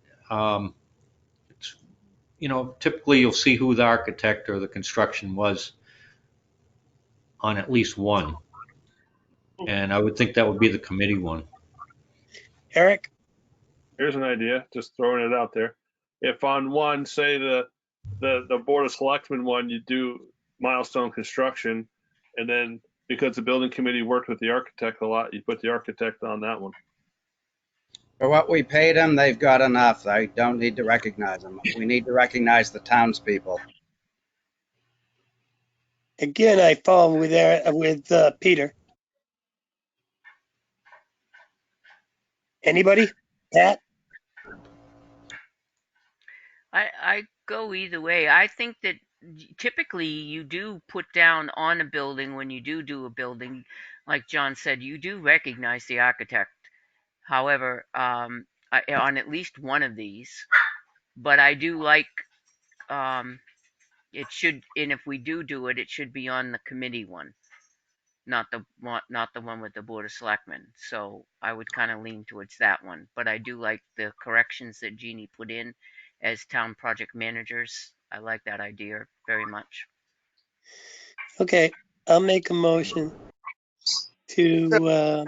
S5: it's, typically you'll see who the architect or the construction was on at least one. And I would think that would be the committee one.
S3: Eric?
S4: Here's an idea, just throwing it out there. If on one, say the Board of Selectmen one, you do Milestone Construction, and then because the building committee worked with the architect a lot, you put the architect on that one.
S2: For what we paid them, they've got enough. I don't need to recognize them. We need to recognize the townspeople.
S3: Again, I follow with Peter. Anybody? Pat?
S1: I go either way. I think that typically you do put down on a building when you do a building, like John said, you do recognize the architect. However, on at least one of these, but I do like it should, and if we do it, it should be on the committee one, not the one with the Board of Selectmen. So I would kind of lean towards that one. But I do like the corrections that Jeannie put in as town project managers. I like that idea very much.
S3: Okay, I'll make a motion to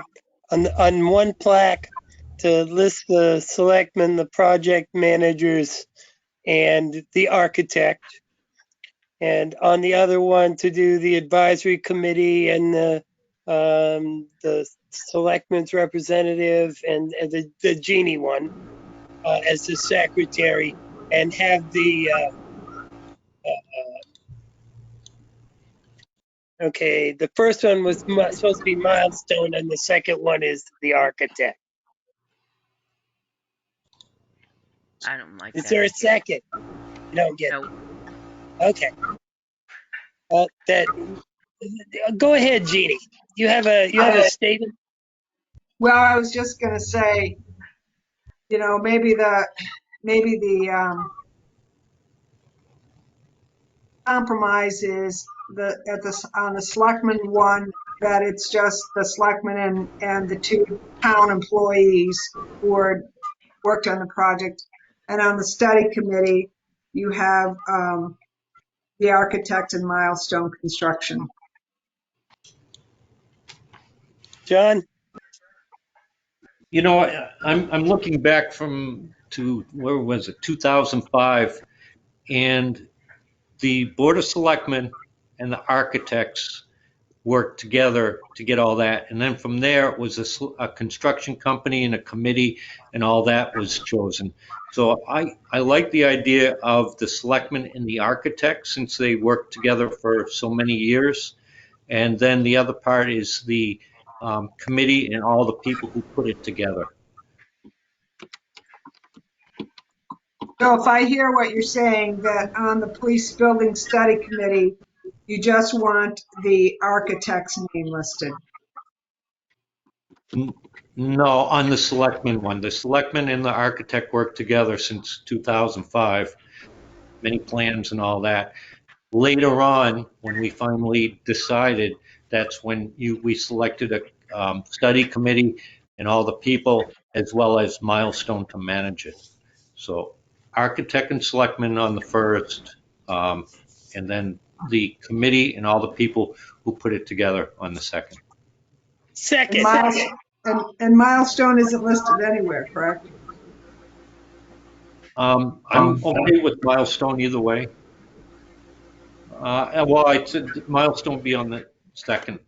S3: on one plaque to list the selectmen, the project managers, and the architect, and on the other one to do the advisory committee and the selectmen's representative and the Jeannie one as the secretary, and have the okay, the first one was supposed to be Milestone, and the second one is the architect.
S1: I don't like
S3: Is
S1: that
S3: there a
S1: idea.
S3: second? You don't get it.
S1: No,
S3: Okay. That go ahead, Jeannie. You have a statement.
S6: Well, I was just going to say, maybe the compromise is on the selectmen one, that it's just the selectmen and the two town employees who worked on the project. And on the study committee, you have the architect and Milestone Construction.
S3: John?
S5: You know, I'm looking back to where was it, 2005, and the Board of Selectmen and the architects worked together to get all that. And then from there, it was a construction company and a committee, and all that was chosen. So I like the idea of the selectmen and the architect, since they worked together for so many years. And then the other part is the committee and all the people who put it together.
S6: So if I hear what you're saying, that on the police building study committee, you just want the architect's name listed.
S5: No, on the selectmen one. The selectmen and the architect worked together since 2005, many plans and all that. Later on, when we finally decided, that's when we selected a study committee and all the people, as well as Milestone to manage it. So architect and selectmen on the first, and then the committee and all the people who put it together on the second.
S3: Second.
S6: And Milestone isn't listed anywhere, correct?
S5: I'm okay with Milestone either way. Well, I said Milestone be on the second.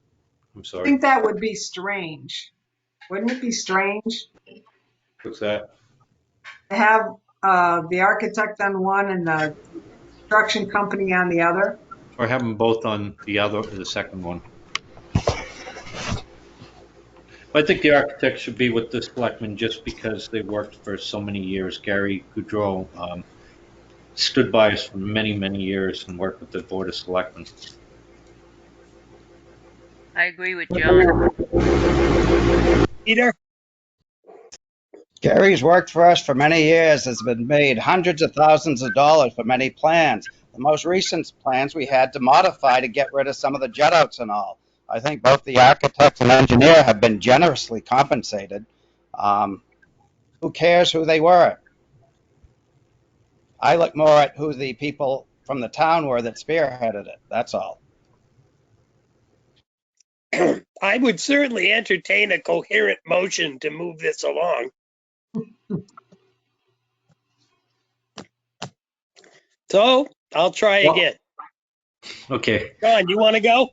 S5: I'm
S6: I
S5: sorry.
S6: think that would be strange. Wouldn't it be strange
S5: What's that?
S6: to have the architect on one and the construction company on the other?
S5: Or have them both on the second one. I think the architect should be with the selectmen just because they worked for so many years. Gary Goudreau stood by us for many, many years and worked with the Board of Selectmen.
S1: I agree with John.
S3: Peter?
S2: Gary's worked for us for many years, has been made hundreds of thousands of dollars for many plans. The most recent plans we had to modify to get rid of some of the jet outs and all. I think both the architect and engineer have been generously compensated. Who cares who they were? I look more at who the people from the town were that spearheaded it. That's all.
S3: I would certainly entertain a coherent motion to move this along. So I'll try again.
S5: Okay,
S3: John, you want to go?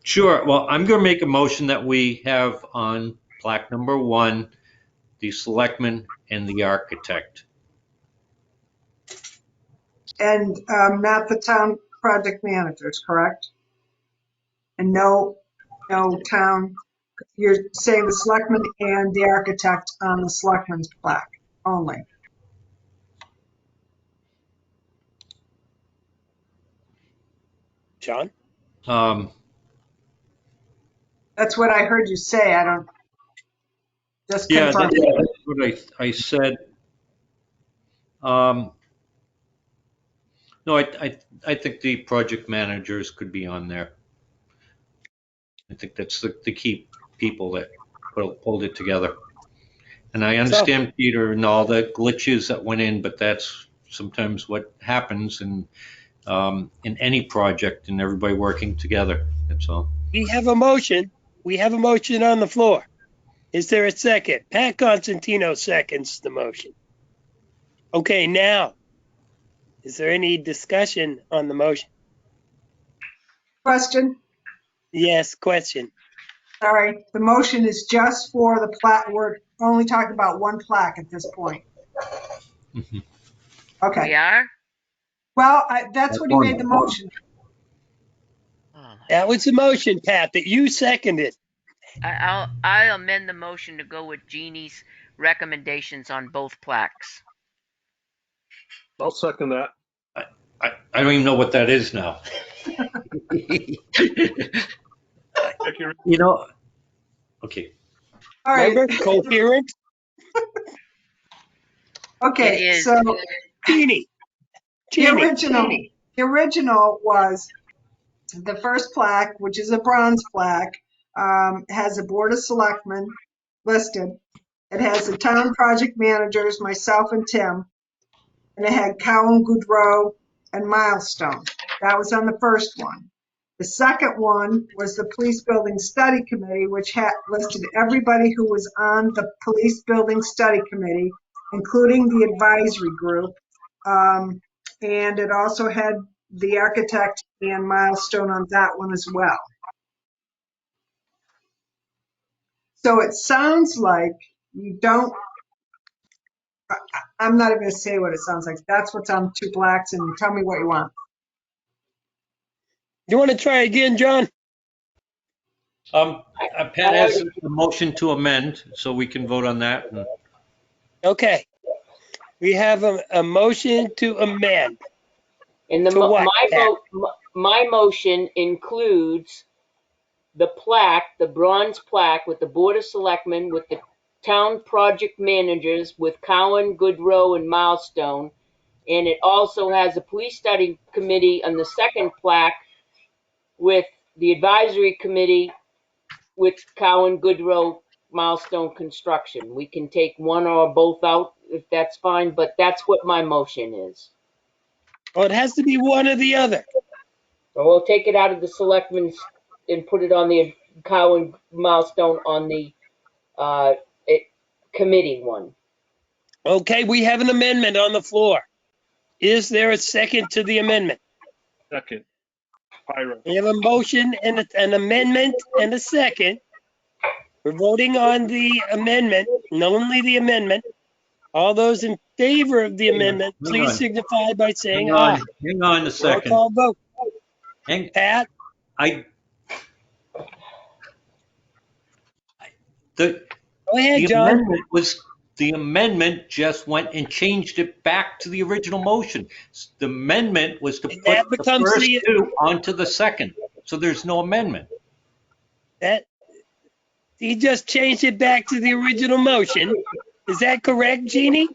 S5: sure. Well, I'm going to make a motion that we have on plaque number 1, the selectmen and the architect.
S6: And not the town project managers, correct? and no town. You're saying the selectman and the architect on the selectman's plaque only.
S3: John?
S6: That's what I heard you say. I don't, just
S5: Yeah,
S6: confirm.
S5: that's what I said. No, I think the project managers could be on there. I think that's the key people that pulled it together. And I understand, Peter, and all the glitches that went in, but that's sometimes what happens in any project and everybody working together. That's all.
S3: We have a motion. We have a motion on the floor. Is there a second? Pat Constantino seconds the motion. Okay, now, is there any discussion on the motion?
S6: Question?
S3: Yes, question.
S6: Sorry, the motion is just for the plaque. We're only talking about one plaque at this point.
S5: Mhm.
S6: Okay.
S1: We are?
S6: Well, that's what he made the motion.
S1: Oh,
S3: That was the motion, Pat, that you seconded.
S1: I'll amend the motion to go with Jeannie's recommendations on both plaques.
S4: I'll second that.
S5: I don't even know what that is now. You know, okay.
S6: All right.
S3: Remember, coherent?
S6: Okay,
S1: It is.
S6: so
S3: Jeannie.
S6: the original was the first plaque, which is a bronze plaque, has a board of selectmen listed. It has the town project managers, myself and Tim, and it had Cowan, Goodrow, and Milestone. That was on the first one. The second one was the police building study committee, which had listed everybody who was on the police building study committee, including the advisory group. And it also had the architect and Milestone on that one as well. So it sounds like you don't, I'm not even going to say what it sounds like. That's what's on two plaques, and tell me what you want.
S3: You want to try again, John?
S5: Pat has a motion to amend, so we can vote on that.
S3: Okay. We have a motion to amend.
S7: And
S3: To what,
S7: my
S3: Pat?
S7: vote, my motion includes the plaque, the bronze plaque with the Board of Selectmen, with the town project managers, with Cowan, Goodrow, and Milestone. And it also has a police study committee on the second plaque with the advisory committee with Cowan, Goodrow, Milestone Construction. We can take one or both out if that's fine, but that's what my motion is.
S3: Well, it has to be one or the other.
S7: So we'll take it out of the selectmen's and put it on the Cowan Milestone on the committee one.
S3: Okay, we have an amendment on the floor. Is there a second to the amendment?
S4: Second. Pyra.
S3: We have a motion and an amendment and a second. We're voting on the amendment, and only the amendment. All those in favor of the amendment,
S5: Hang
S3: please
S5: on.
S3: signify by saying
S5: Hang
S3: aye.
S5: on, hang on a
S3: Roll
S5: second.
S3: call vote.
S5: Hang,
S3: Pat?
S5: I, the,
S3: Go ahead,
S5: the
S3: John.
S5: the amendment just went and changed it back to the original motion. The amendment was to
S3: And
S5: put
S3: that
S5: the
S3: becomes
S5: first
S3: the-
S5: two onto the second. So there's no amendment.
S3: That he just changed it back to the original motion. Is that correct, Jeannie?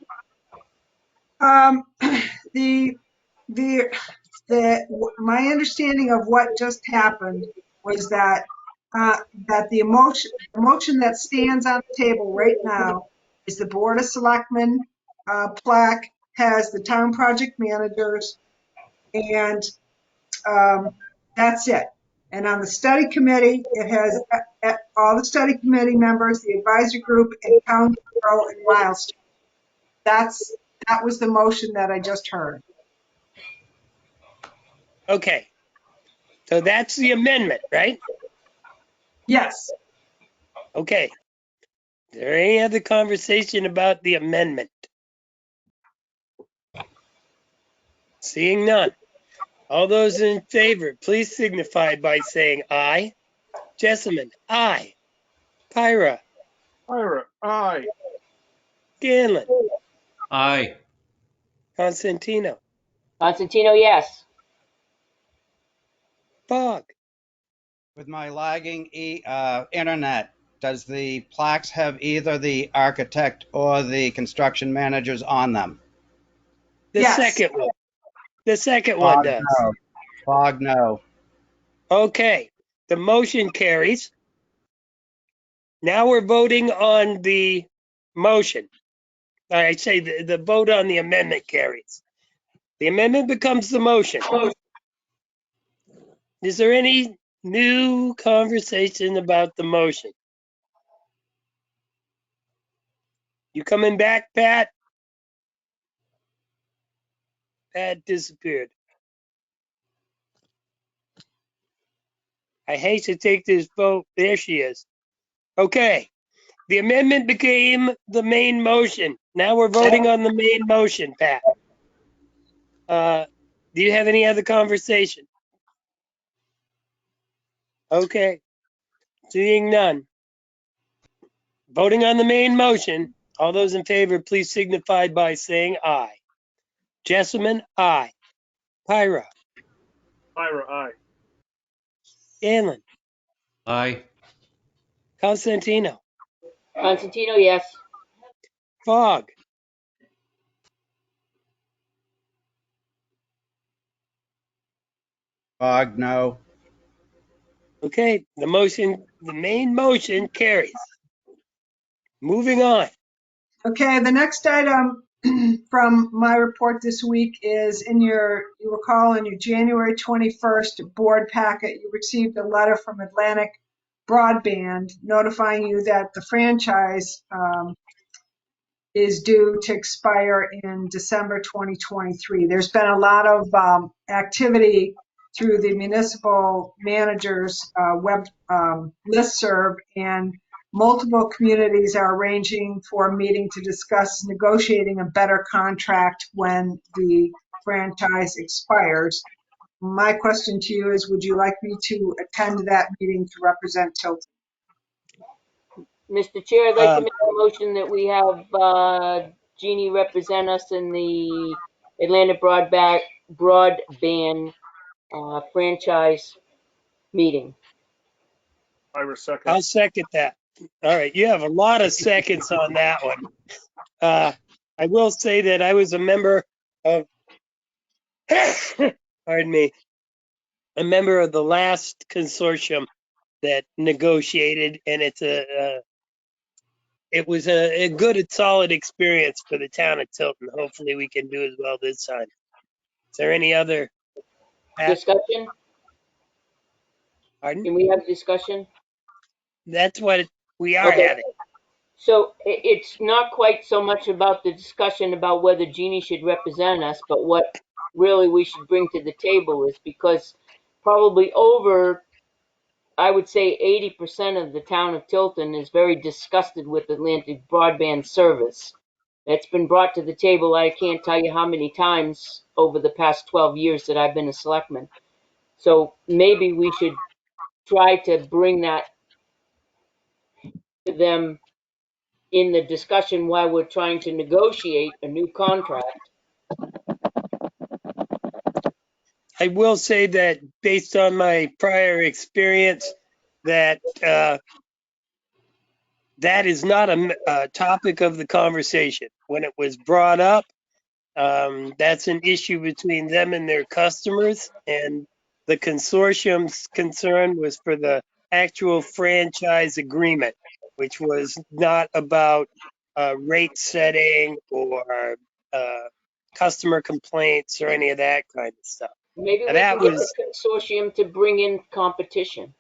S6: The my understanding of what just happened was that the motion that stands on the table right now is the Board of Selectmen plaque, has the town project managers, and that's it. And on the study committee, it has all the study committee members, the advisory group, and town bureau and Milestone. That was the motion that I just heard.
S3: Okay. So that's the amendment, right?
S6: Yes.
S3: Okay. Is there any other conversation about the amendment? Seeing none. All those in favor, please signify by saying aye. Jessamine, aye. Pyra,
S4: Ira, aye.
S3: Scanlon,
S5: Aye.
S3: Constantino,
S7: Constantino, yes.
S3: Fogg.
S2: With my lagging internet, does the plaques have either the architect or the construction managers on them?
S3: The
S6: Yes.
S3: second one. The second one
S2: Fog,
S3: does.
S2: no. Fog, no.
S3: Okay, the motion carries. Now we're voting on the motion. I say the vote on the amendment carries. The amendment becomes the motion. Is there any new conversation about the motion? You coming back, Pat? Pat disappeared. I hate to take this vote. There she is. Okay. The amendment became the main motion. Now we're voting on the main motion, Pat. Do you have any other conversation? Okay. Seeing none. Voting on the main motion. All those in favor, please signify by saying aye. Jessamine, aye. Pyra,
S4: Ira, aye.
S3: Ganlon,
S5: Aye.
S3: Constantino,
S7: Constantino, yes.
S3: Fogg.
S2: Fog, no.
S3: Okay, the main motion carries. Moving on.
S6: Okay, the next item from my report this week is you recall in your January 21st board packet, you received a letter from Atlantic Broadband notifying you that the franchise is due to expire in December 2023. There's been a lot of activity through the municipal managers web listserv, and multiple communities are arranging for a meeting to discuss negotiating a better contract when the franchise expires. My question to you is, would you like me to attend that meeting to represent Tilton?
S7: Mr. Chair, I'd like to
S3: Um,
S7: make a motion that we have Jeannie represent us in the Atlanta broadband franchise meeting.
S4: Ira, second.
S3: I'll second that. All right, you have a lot of seconds on that one. I will say that I was a member of, pardon me, a member of the last consortium that negotiated, and it was a good and solid experience for the town of Tilton. Hopefully, we can do as well this time. Is there any other?
S7: Discussion?
S3: Pardon?
S7: Can we have discussion?
S3: That's what we are
S7: Okay.
S3: having.
S7: So it's not quite so much about the discussion about whether Jeannie should represent us, but what really we should bring to the table is because probably over, I would say 80% of the town of Tilton is very disgusted with Atlantic broadband service. It's been brought to the table, I can't tell you how many times over the past 12 years that I've been a selectman. So maybe we should try to bring that to them in the discussion while we're trying to negotiate a new contract.
S3: I will say that based on my prior experience, that that is not a topic of the conversation. When it was brought up, that's an issue between them and their customers, and the consortium's concern was for the actual franchise agreement, which was not about rate setting or customer complaints or any of that kind of stuff.
S7: Maybe
S3: Now,
S7: we
S3: that
S7: can get
S3: was
S7: the consortium to bring in competition.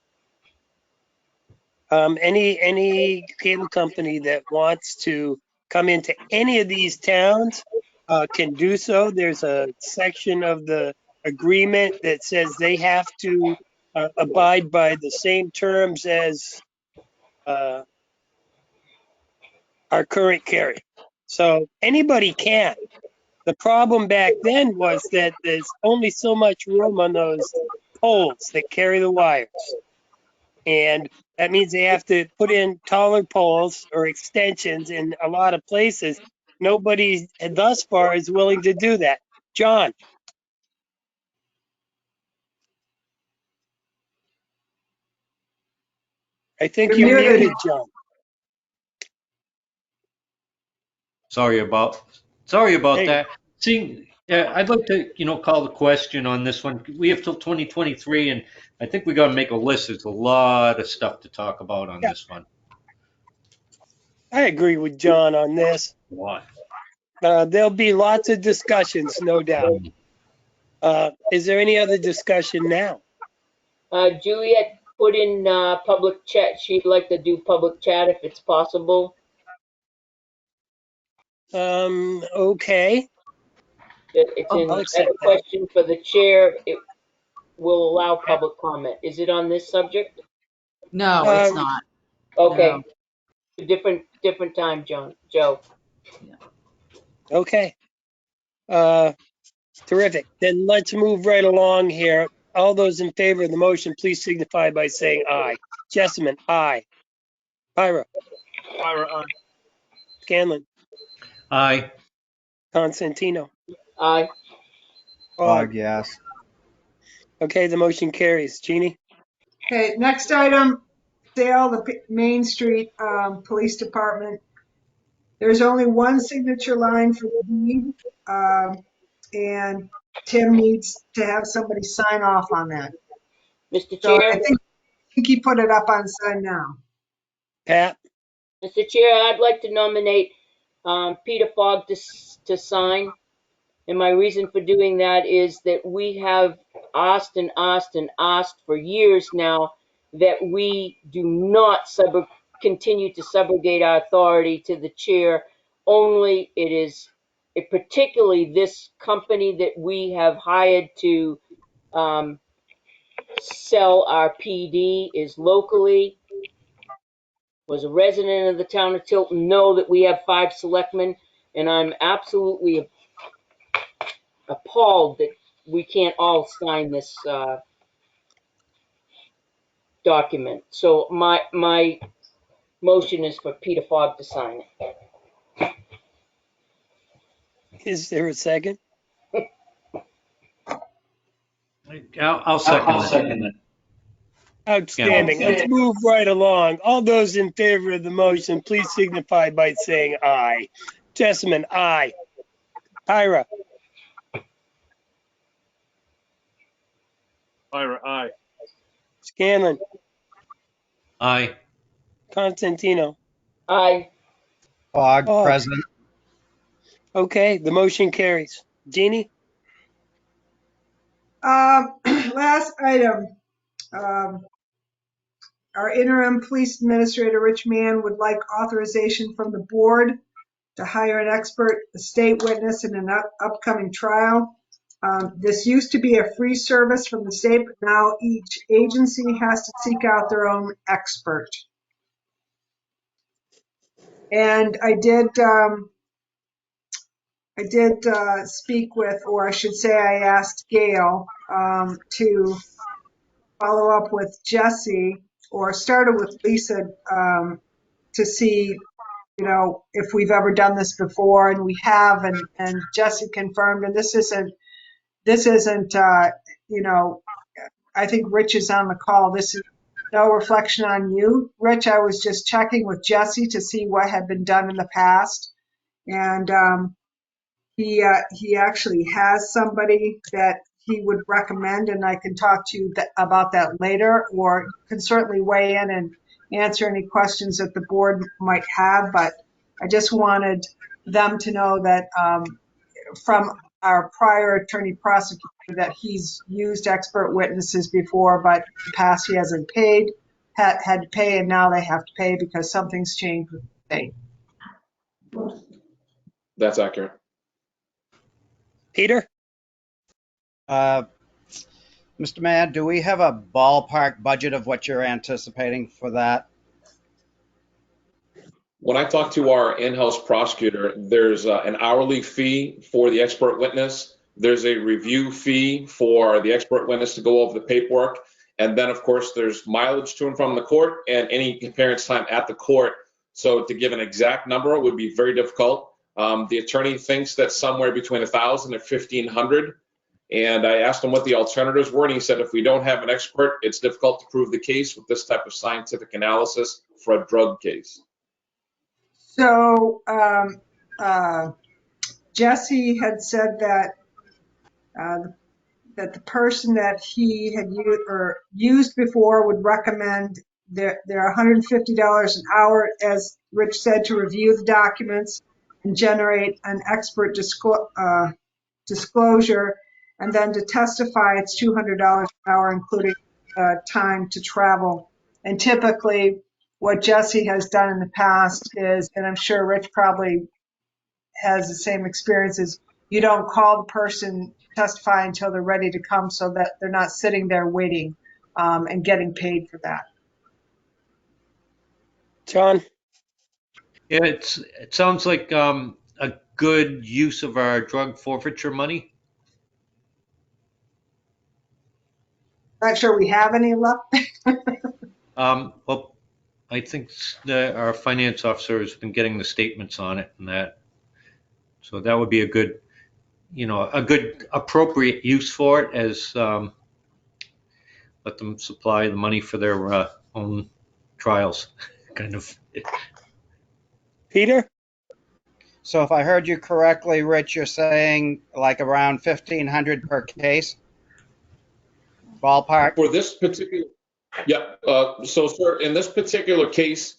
S3: any cable company that wants to come into any of these towns can do so. There's a section of the agreement that says they have to abide by the same terms as our current carrier. So anybody can. The problem back then was that there's only so much room on those poles that carry the wires. And that means they have to put in taller poles or extensions in a lot of places. Nobody thus far is willing to do that. John, I think
S6: You're
S3: you're
S6: muted.
S3: muted, John.
S5: Sorry about
S3: Hey,
S5: that. See, I'd like to, call the question on this one. We have till 2023, and I think we got to make a list. There's a lot of stuff to talk about on
S3: yeah,
S5: this one.
S3: I agree with John on this.
S5: A lot.
S3: There'll be lots of discussions, no doubt.
S5: Mm.
S3: Is there any other discussion now?
S7: Juliet put in public chat. She'd like to do public chat if it's possible.
S3: Okay,
S7: It's
S3: I'll
S7: in. I have
S3: accept
S7: a
S3: that.
S7: question for the chair. It will allow public comment. Is it on this subject?
S8: No,
S3: Uh,
S8: it's not. No.
S7: Okay, different time, Joe.
S3: okay. Terrific. Then let's move right along here. All those in favor of the motion, please signify by saying aye. Jessamine, aye. Pyra,
S4: Ira, aye.
S3: Scanlon,
S5: Aye.
S3: Constantino,
S7: Aye.
S3: Fogg.
S2: Yes.
S3: Okay, the motion carries. Jeannie?
S6: Okay, next item, Dale, the Main Street Police Department. There's only one signature line for the deed, and Tim needs to have somebody sign off on that.
S7: Mr.
S6: So
S7: Chair,
S6: I think he put it up on sign now.
S3: Pat?
S7: Mr. Chair, I'd like to nominate Peter Fogg to sign. And my reason for doing that is that we have asked and asked and asked for years now that we do not continue to subrogate our authority to the chair. Only particularly this company that we have hired to sell our PD is locally, was a resident of the town of Tilton, know that we have 5 selectmen, and I'm absolutely appalled that we can't all sign this document. So my motion is for Peter Fogg to sign it.
S3: Is there a second?
S5: I'll second it.
S3: Outstanding. Let's move right along. All those in favor of the motion, please signify by saying aye. Jessamine, aye. Pyra,
S4: Ira, aye.
S3: Scanlon,
S5: Aye.
S3: Constantino,
S7: Aye.
S2: Fogg,
S3: Fogg.
S2: present.
S3: Okay, the motion carries. Jeannie?
S6: Last item, our interim police administrator, Rich Mann, would like authorization from the board to hire an expert state witness in an upcoming trial. This used to be a free service from the state, but now each agency has to seek out their own expert. And I did speak with, or I should say I asked Gail to follow up with Jesse, or started with Lisa, to see, if we've ever done this before, and we have, and Jesse confirmed, and this isn't, I think Rich is on the call. This is no reflection on you, Rich. I was just checking with Jesse to see what had been done in the past. And he actually has somebody that he would recommend, and I can talk to you about that later, or you can certainly weigh in and answer any questions that the board might have. But I just wanted them to know that from our prior attorney prosecutor that he's used expert witnesses before, but in the past he hasn't paid, had to pay, and now they have to pay because something's changed with the state.
S9: That's accurate.
S3: Peter?
S2: Mr. Mann, do we have a ballpark budget of what you're anticipating for that?
S9: When I talk to our in-house prosecutor, there's an hourly fee for the expert witness. There's a review fee for the expert witness to go over the paperwork. And then, of course, there's mileage to and from the court and any appearance time at the court. So to give an exact number would be very difficult. The attorney thinks that somewhere between 1,000 and 1,500. And I asked him what the alternatives were, and he said if we don't have an expert, it's difficult to prove the case with this type of scientific analysis for a drug case.
S6: So Jesse had said that that the person that he had used before would recommend they're $150 an hour, as Rich said, to review the documents and generate an expert disclosure, and then to testify it's $200 an hour, including time to travel. And typically what Jesse has done in the past is, and I'm sure Rich probably has the same experiences, you don't call the person to testify until they're ready to come so that they're not sitting there waiting and getting paid for that.
S3: John?
S5: Yeah, it sounds like a good use of our drug forfeiture money.
S6: Not sure we have any left.
S5: Well, I think that our finance officer has been getting the statements on it and that. So that would be a good, a good appropriate use for it, as let them supply the money for their own trials, kind of.
S3: Peter?
S2: So if I heard you correctly, Rich, you're saying like around 1,500 per case? Ballpark?
S9: For this particular, yeah. So, sir, in this particular case,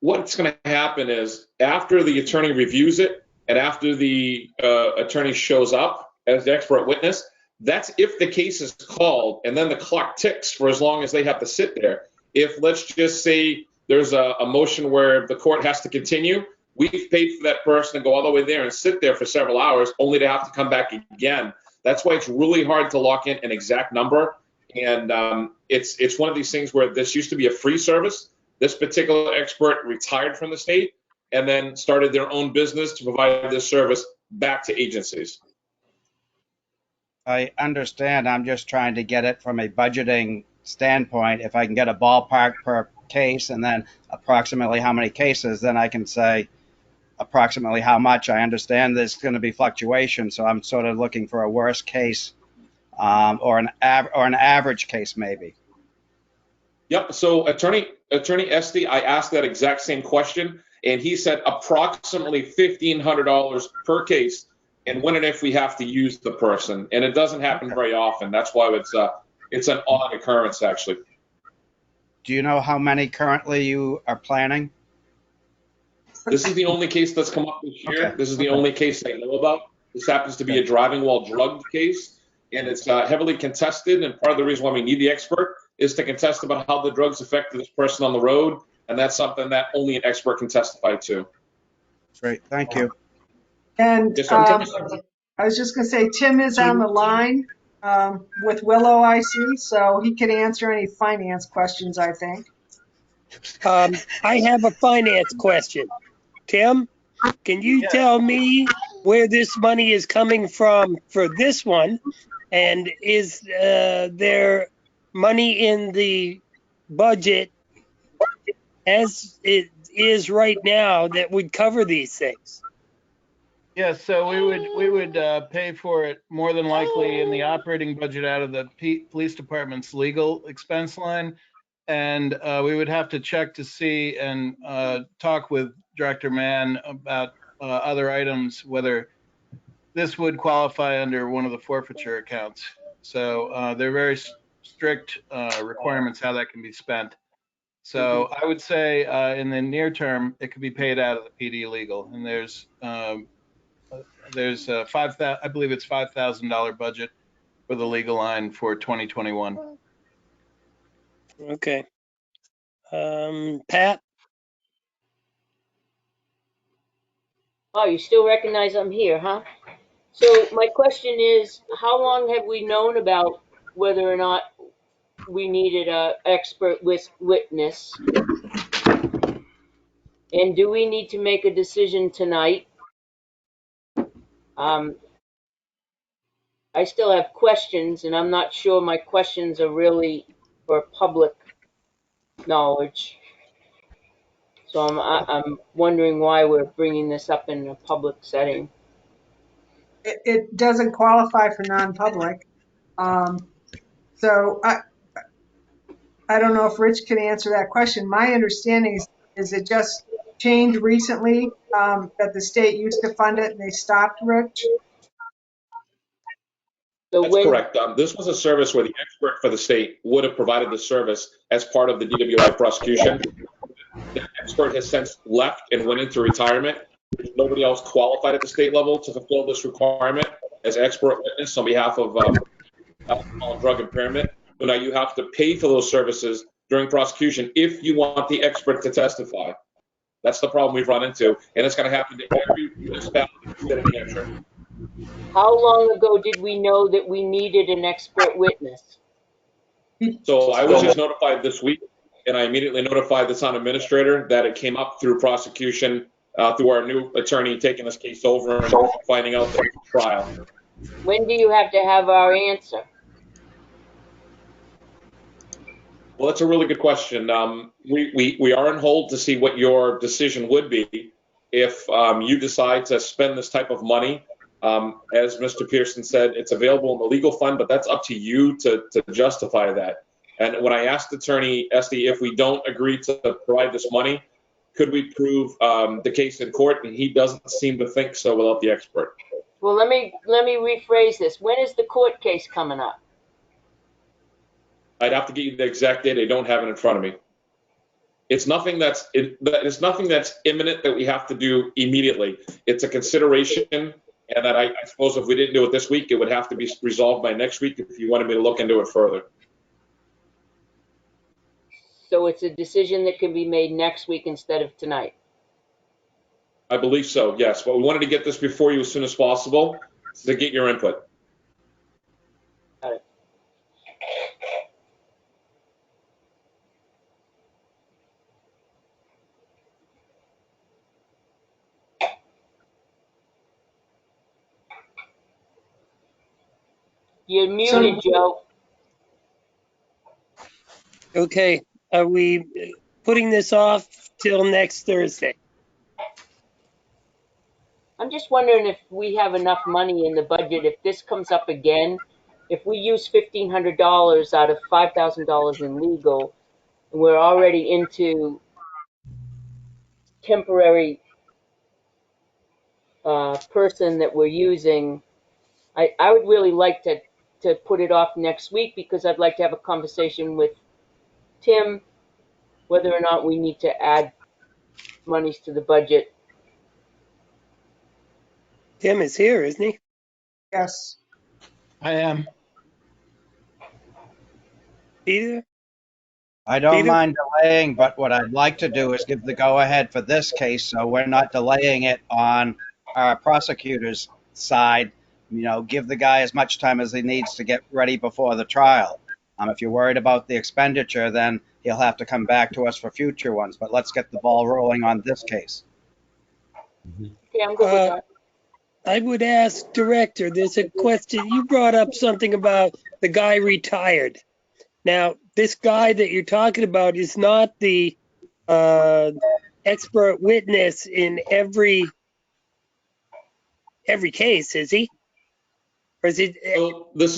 S9: what's going to happen is after the attorney reviews it and after the attorney shows up as the expert witness, that's if the case is called, and then the clock ticks for as long as they have to sit there. If, let's just say, there's a motion where the court has to continue, we've paid for that person to go all the way there and sit there for several hours only to have to come back again. That's why it's really hard to lock in an exact number. And it's one of these things where this used to be a free service. This particular expert retired from the state and then started their own business to provide this service back to agencies.
S2: I understand. I'm just trying to get it from a budgeting standpoint. If I can get a ballpark per case and then approximately how many cases, then I can say approximately how much. I understand there's going to be fluctuation, so I'm sort of looking for a worst case or an average case maybe.
S9: Yep. So Attorney Esty, I asked that exact same question, and he said approximately $1,500 per case, and when and if we have to use the person, and it doesn't happen very often. That's why it's an odd occurrence, actually.
S2: Do you know how many currently you are planning?
S9: This is the only case that's come up this year.
S2: Okay.
S9: This is the only case I know about. This happens to be a driving while drugged case, and it's heavily contested. And part of the reason why we need the expert is to contest about how the drugs affected this person on the road, and that's something that only an expert can testify to.
S2: Great, thank you.
S6: And
S9: Yes,
S6: I was just going to say, Tim is on the line with Willow, I see, so he can answer any finance questions, I think.
S3: I have a finance question. Tim, can you tell me where this money is coming from for this one? And is there money in the budget as it is right now that would cover these things?
S10: Yes, so we would pay for it more than likely in the operating budget out of the police department's legal expense line. And we would have to check to see and talk with Director Mann about other items, whether this would qualify under one of the forfeiture accounts. So they're very strict requirements how that can be spent. So I would say in the near term, it could be paid out of the PD legal. And there's I believe it's $5,000 budget for the legal line for 2021.
S3: Okay. Pat?
S7: Oh, you still recognize I'm here, huh? So my question is, how long have we known about whether or not we needed a expert witness? And do we need to make a decision tonight? I still have questions, and I'm not sure my questions are really for public knowledge. So I'm wondering why we're bringing this up in a public setting.
S6: It doesn't qualify for non-public. So I don't know if Rich can answer that question. My understanding is it just changed recently, that the state used to fund it and they stopped, Rich?
S7: So
S9: That's
S7: when,
S9: correct. This was a service where the expert for the state would have provided the service as part of the DWI prosecution. The expert has since left and went into retirement. There's nobody else qualified at the state level to fulfill this requirement as expert witness on behalf of alcohol and drug impairment. So now you have to pay for those services during prosecution if you want the expert to testify. That's the problem we've run into, and it's going to happen to every municipality in the state of New Hampshire.
S7: how long ago did we know that we needed an expert witness?
S9: So I was just notified this week, and I immediately notified the town administrator that it came up through prosecution, through our new attorney taking this case over and finding out that it's a trial.
S7: When do you have to have our answer?
S9: Well, that's a really good question. We are on hold to see what your decision would be if you decide to spend this type of money. As Mr. Pearson said, it's available in the legal fund, but that's up to you to justify that. And when I asked Attorney Esty if we don't agree to provide this money, could we prove the case in court? And he doesn't seem to think so without the expert.
S7: Well, let me rephrase this. When is the court case coming up?
S9: I'd have to get you the exact date. I don't have it in front of me. It's nothing that's imminent that we have to do immediately. It's a consideration, and that I suppose if we didn't do it this week, it would have to be resolved by next week if you wanted me to look into it further.
S7: So it's a decision that can be made next week instead of tonight.
S9: I believe so, yes. But we wanted to get this before you as soon as possible to get your input.
S7: Got it. You're muted, Joe.
S3: Okay, are we putting this off till next Thursday?
S7: I'm just wondering if we have enough money in the budget, if this comes up again, if we use $1,500 out of $5,000 in legal, and we're already into temporary person that we're using, I would really like to put it off next week because I'd like to have a conversation with Tim whether or not we need to add monies to the budget.
S3: Tim is here, isn't he?
S6: Yes.
S10: I am.
S3: Peter?
S2: I don't
S3: Peter?
S2: mind delaying, but what I'd like to do is give the go-ahead for this case, so we're not delaying it on our prosecutor's side. You know, give the guy as much time as he needs to get ready before the trial. If you're worried about the expenditure, then he'll have to come back to us for future ones, but let's get the ball rolling on this case.
S7: Okay, I'm good with that.
S3: I would ask Director, there's a question. You brought up something about the guy retired. Now, this guy that you're talking about is not the expert witness in every case, is he? Or is it?
S9: So this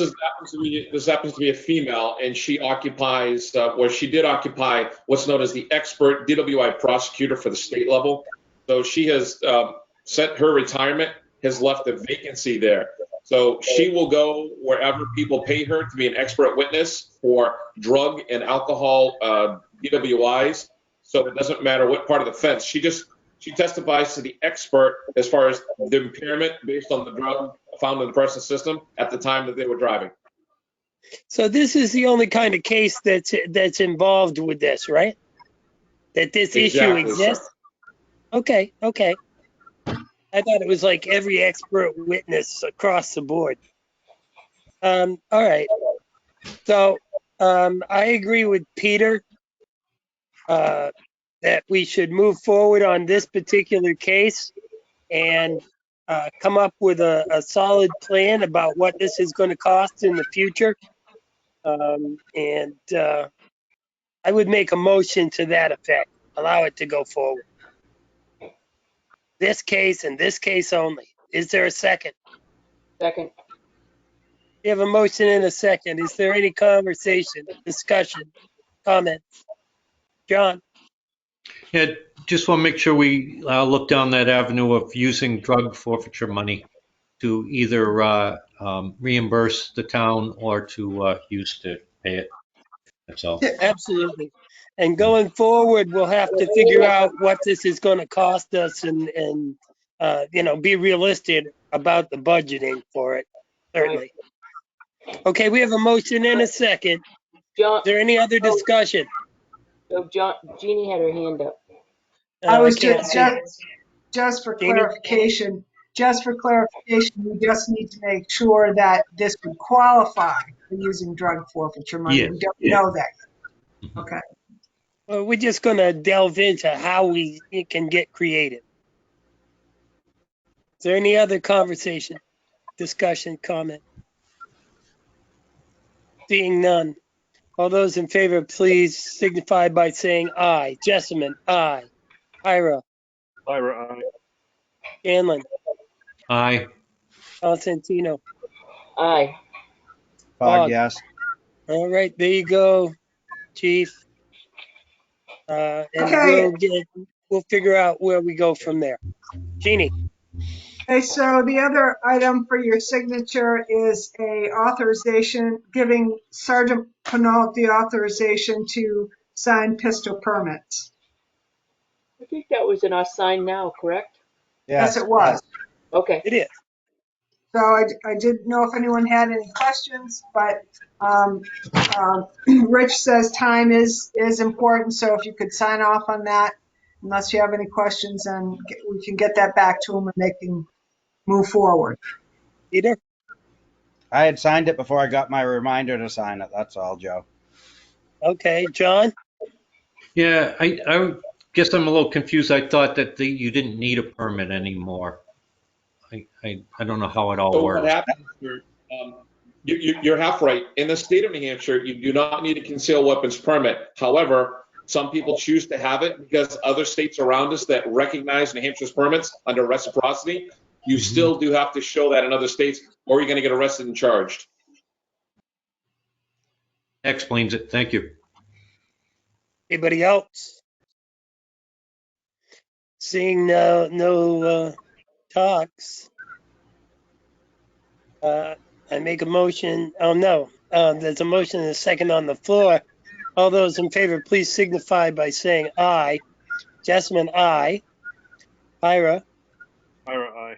S9: happens to be a female, and she occupies, or she did occupy what's known as the expert DWI prosecutor for the state level. So she has sent her retirement, has left a vacancy there. So she will go wherever people pay her to be an expert witness for drug and alcohol DWIs. So it doesn't matter what part of the fence. She testifies to the expert as far as the impairment based on the drug found in the person's system at the time that they were driving.
S3: So this is the only kind of case that's involved with this, right? That this issue exists? Sir. Okay. I thought it was like every expert witness across the board. All right. So I agree with Peter. that we should move forward on this particular case and come up with a solid plan about what this is going to cost in the future. I would make a motion to that effect, allow it to go forward. This case and this case only. Is there a second?
S7: Second.
S3: We have a motion and a second. Is there any conversation, discussion, comment? John?
S5: Yeah, just want to make sure we look down that avenue of using drug forfeiture money to either reimburse the town or to use to pay it. That's all.
S3: Absolutely. And going forward, we'll have to figure out what this is going to cost us and be realistic about the budgeting for it. Certainly. Okay, we have a motion and a second.
S7: John,
S3: Is there any other discussion?
S7: so Jeannie had her hand up.
S6: I was
S3: can't
S6: just,
S3: see.
S6: just for
S3: Jeannie?
S6: clarification, we just need to make sure that this would qualify for using drug forfeiture money.
S5: Yeah,
S6: We don't
S5: yeah.
S6: know that yet. Okay.
S3: Well, we're just going to delve into how we can get creative. Is there any other conversation, discussion, comment? Seeing none. All those in favor, please signify by saying aye. Jessamine, aye. Ira,
S4: Ira, aye.
S3: Scanlon,
S5: Aye.
S3: Constantino.
S7: Aye.
S2: Fog, yes.
S3: All right, there you go, Chief. And
S6: Okay.
S3: we'll figure out where we go from there. Jeannie.
S6: Okay, so the other item for your signature is a authorization, giving Sergeant Pinault the authorization to sign pistol permits.
S7: I think that was in our sign now, correct?
S6: Yes, it was.
S7: Okay.
S3: It is.
S6: So I didn't know if anyone had any questions, but Rich says time is important, so if you could sign off on that, unless you have any questions, and we can get that back to him and they can move forward.
S3: Peter?
S2: I had signed it before I got my reminder to sign it. That's all, Joe.
S3: Okay, John?
S5: Yeah, I guess I'm a little confused. I thought that you didn't need a permit anymore. I don't know how it all
S9: So what
S5: works.
S9: happens, you're half right. In the state of New Hampshire, you do not need a concealed weapons permit. However, some people choose to have it because other states around us that recognize New Hampshire's permits under reciprocity, you still do have to show that in other states, or you're going to get arrested and charged.
S5: That explains it. Thank you.
S3: Anybody else? Seeing no talks. I make a motion. Oh, no. There's a motion and a second on the floor. All those in favor, please signify by saying aye. Jessamine, aye. Ira,
S4: Ira, aye.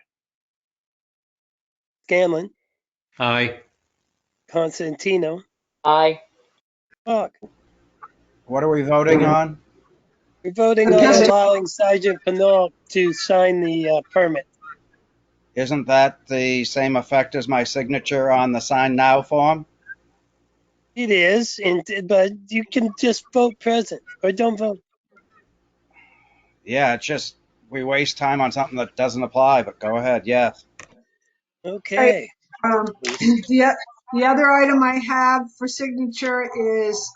S3: Scanlon,
S5: Aye.
S3: Constantino,
S7: Aye.
S3: Hawk.
S2: What are we voting on?
S3: We're voting on allowing Sergeant Pinault to sign the permit.
S2: Isn't that the same effect as my signature on the sign now form?
S3: It is, but you can just vote present or don't vote.
S2: Yeah, it's just we waste time on something that doesn't apply, but go ahead, yes.
S3: Okay.
S6: The other item I have for signature is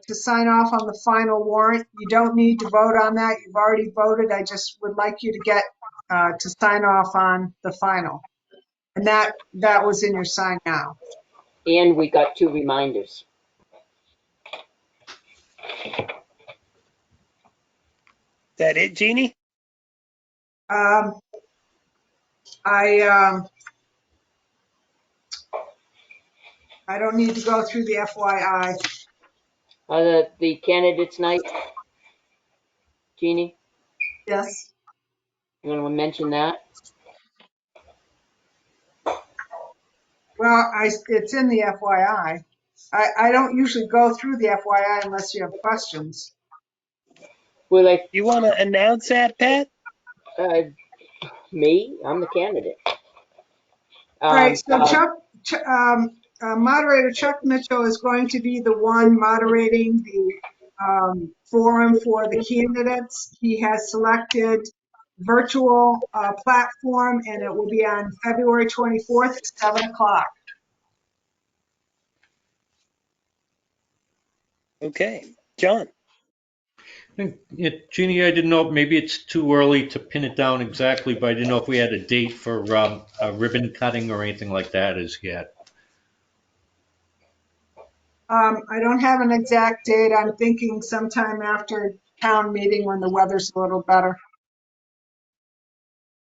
S6: to sign off on the final warrant. You don't need to vote on that. You've already voted. I just would like you to get to sign off on the final. And that was in your sign now.
S7: And we got 2 reminders.
S3: That it, Jeannie?
S6: I don't need to go through the FYI.
S7: The candidates night, Jeannie,
S6: Yes.
S7: you want to mention that?
S6: Well, it's in the FYI. I don't usually go through the FYI unless you have questions.
S7: Well, like,
S3: You want to announce that, Pat?
S7: me, I'm the candidate.
S6: All right, so Moderator Chuck Mitchell is going to be the one moderating the forum for the candidates. He has selected virtual platform, and it will be on February 24th at 7 o'clock.
S3: Okay, John.
S5: Yeah, Jeannie, I didn't know, maybe it's too early to pin it down exactly, but I didn't know if we had a date for a ribbon cutting or anything like that as yet.
S6: I don't have an exact date. I'm thinking sometime after town meeting when the weather's a little better.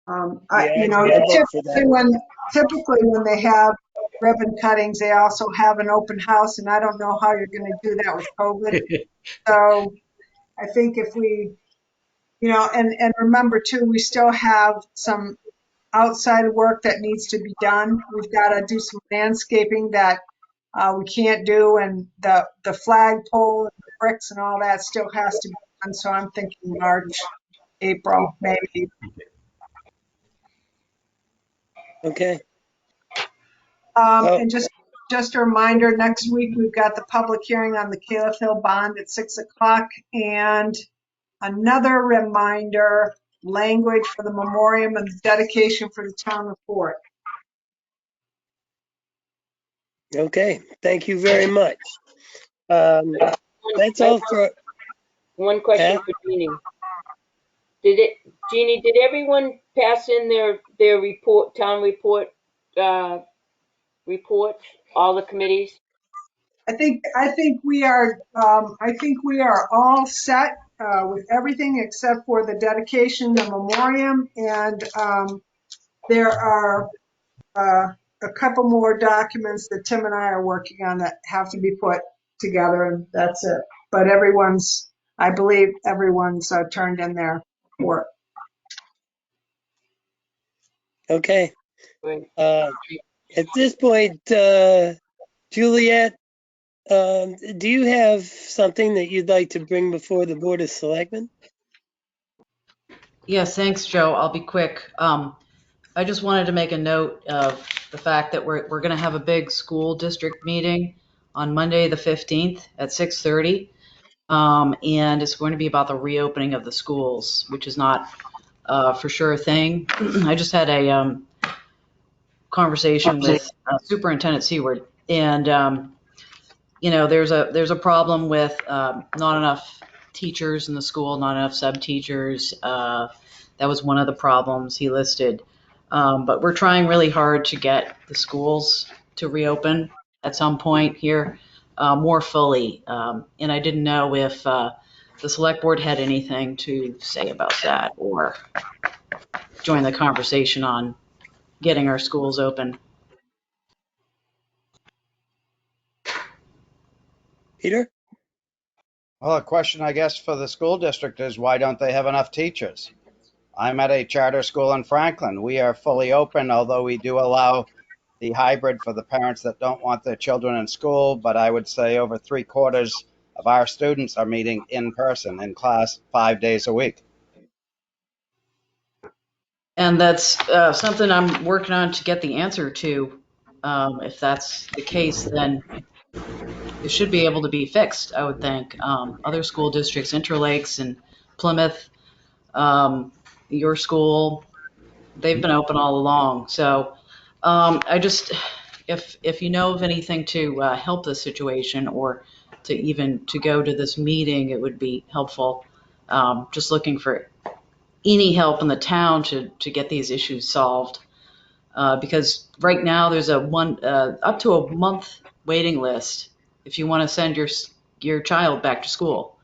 S3: Yeah, I'd vote for that.
S6: Typically when they have ribbon cuttings, they also have an open house, and I don't know how you're going to do that with COVID. So I think if we, and remember too, we still have some outside work that needs to be done. We've got to do some landscaping that we can't do, and the flagpole and the bricks and all that still has to be done. So I'm thinking March, April, maybe.
S3: Okay.
S6: And just a reminder, next week we've got the public hearing on the Caleb Hill bond at 6 o'clock, and another reminder, language for the memoriam and the dedication for the town report.
S3: Okay, thank you very much. That's all for.
S7: One question for Jeannie. Jeannie, did everyone pass in their report, town report, reports, all the committees?
S6: I think we are all set with everything except for the dedication, the memoriam, and there are a couple more documents that Tim and I are working on that have to be put together, and that's it. But I believe everyone's turned in their report.
S3: Okay.
S7: Great.
S3: At this point, Juliet, do you have something that you'd like to bring before the Board of Selectmen?
S8: Yes, thanks, Joe. I'll be quick. I just wanted to make a note of the fact that we're going to have a big school district meeting on Monday, the 15th at 6:30. And it's going to be about the reopening of the schools, which is not for sure a thing. I just had a conversation with Superintendent Seward, and there's a problem with not enough teachers in the school, not enough sub teachers. That was one of the problems he listed. But we're trying really hard to get the schools to reopen at some point here more fully. And I didn't know if the select board had anything to say about that or join the conversation on getting our schools open.
S3: Peter?
S2: Well, a question, I guess, for the school district is why don't they have enough teachers? I'm at a charter school in Franklin. We are fully open, although we do allow the hybrid for the parents that don't want their children in school. But I would say over 3/4 of our students are meeting in person in class 5 days a week.
S8: And that's something I'm working on to get the answer to. If that's the case, then it should be able to be fixed, I would think. Other school districts, Interlakes and Plymouth, your school, they've been open all along. So if you know of anything to help the situation or to go to this meeting, it would be helpful. Just looking for any help in the town to get these issues solved. Because right now there's up to a month waiting list if you want to send your child back to school.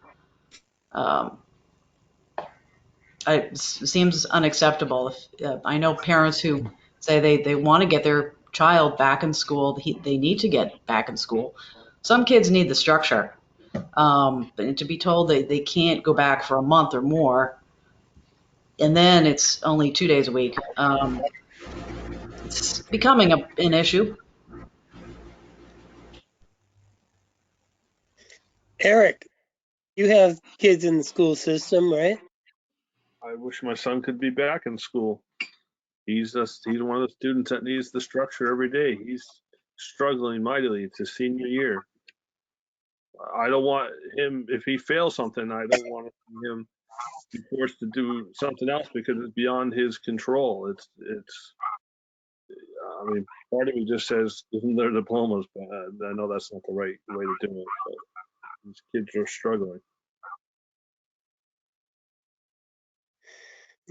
S8: It seems unacceptable. I know parents who say they want to get their child back in school. They need to get back in school. Some kids need the structure. But to be told they can't go back for a month or more, and then it's only 2 days a week, it's becoming an issue.
S3: Eric, you have kids in the school system, right?
S4: I wish my son could be back in school. He's one of the students that needs the structure every day. He's struggling mightily. It's his senior year. I don't want him, if he fails something, I don't want him be forced to do something else because it's beyond his control. I mean, part of me just says, isn't there diplomas? But I know that's not the right way to do it. But these kids are struggling.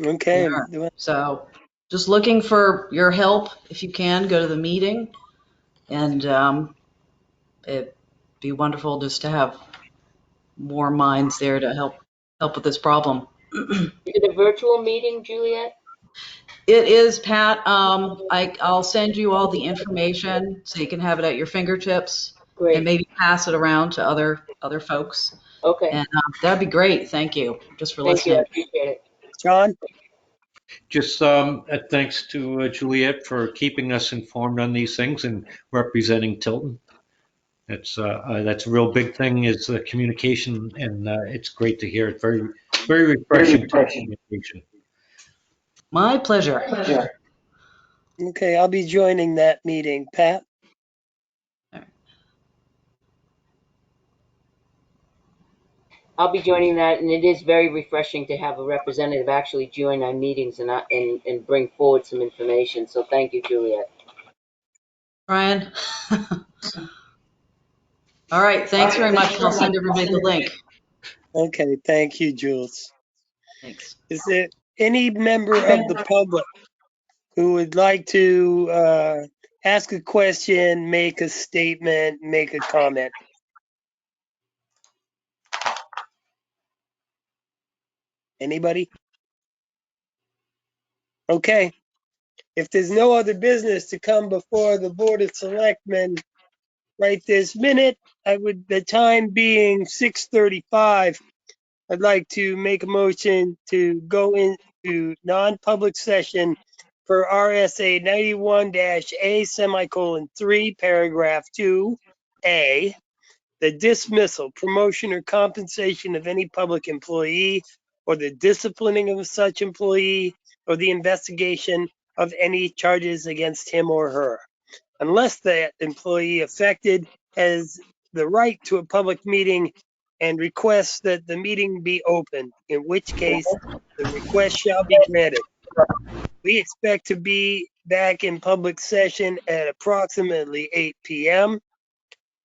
S3: Okay.
S8: Yeah. So just looking for your help. If you can, go to the meeting. And it'd be wonderful just to have more minds there to help with this problem.
S7: Is it a virtual meeting, Juliet?
S8: It is, Pat. I'll send you all the information so you can have it at your fingertips and
S7: Great.
S8: maybe pass it around to other folks.
S7: Okay.
S8: And that'd be great. Thank you just for
S7: Thank you. I
S8: listening.
S7: appreciate it.
S3: John?
S5: Just thanks to Juliet for keeping us informed on these things and representing Tilton. That's a real big thing is communication, and it's great to hear it. Very, very refreshing to communication.
S8: My pleasure.
S3: Okay, I'll be joining that meeting. Pat?
S7: I'll be joining that, and it is very refreshing to have a representative actually join our meetings and bring forward some information. So thank you, Juliet.
S8: Brian? All right. Thanks very much. I'll send everybody the link.
S3: Okay, thank you, Jules.
S8: Thanks.
S3: Is there any member of the public who would like to ask a question, make a statement, make a comment? Anybody? Okay. If there's no other business to come before the Board of Selectmen right this minute, the time being 6:35, I'd like to make a motion to go into non-public session for RSA 91-A semicolon 3, paragraph 2A, the dismissal, promotion, or compensation of any public employee, or the disciplining of such employee, or the investigation of any charges against him or her, unless that employee affected has the right to a public meeting and requests that the meeting be open, in which case the request shall be granted. We expect to be back in public session at approximately 8 p.m.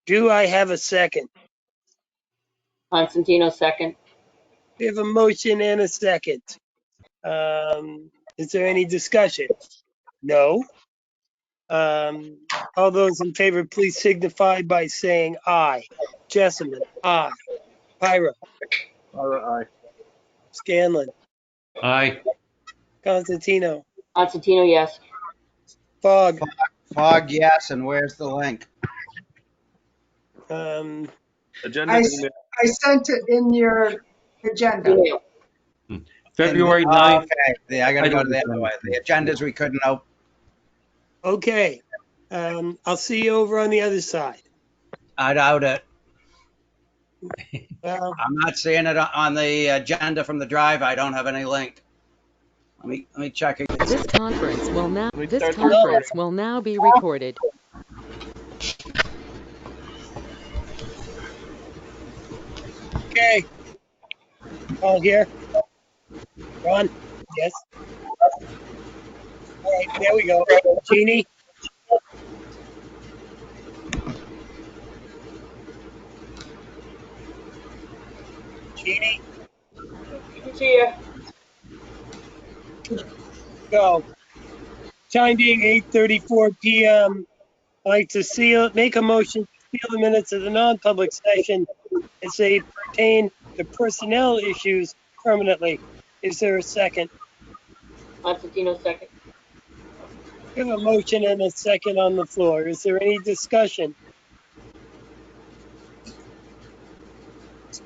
S3: Do I have a second?
S7: Constantino, second.
S3: We have a motion and a second. Is there any discussion? No. All those in favor, please signify by saying aye. Jessamine, aye. Pyra,
S4: Aye.
S3: Scanlon,
S5: Aye.
S3: Constantino,
S7: Constantino, yes.
S3: Fogg.
S2: Fog, yes, and where's the link?
S4: Agenda.
S6: I sent it in your agenda.
S7: Email.
S5: February
S2: Oh,
S5: 9th.
S2: okay, I gotta go to the other way. The agendas we couldn't open.
S3: Okay. I'll see you over on the other side.
S2: I doubt it.
S3: Well,
S2: I'm not seeing it on the agenda from the drive. I don't have any link. Let me check again.
S11: This conference will now be recorded.
S3: okay. All here. Ron? Yes. All right, there we go. Jeannie? Jeannie,
S7: Who's here?
S3: go. Time being 8:34 p.m. I'd like to make a motion to seal the minutes of the non-public session as they pertain to personnel issues permanently. Is there a second?
S7: Constantino, second.
S3: We have a motion and a second on the floor. Is there any discussion?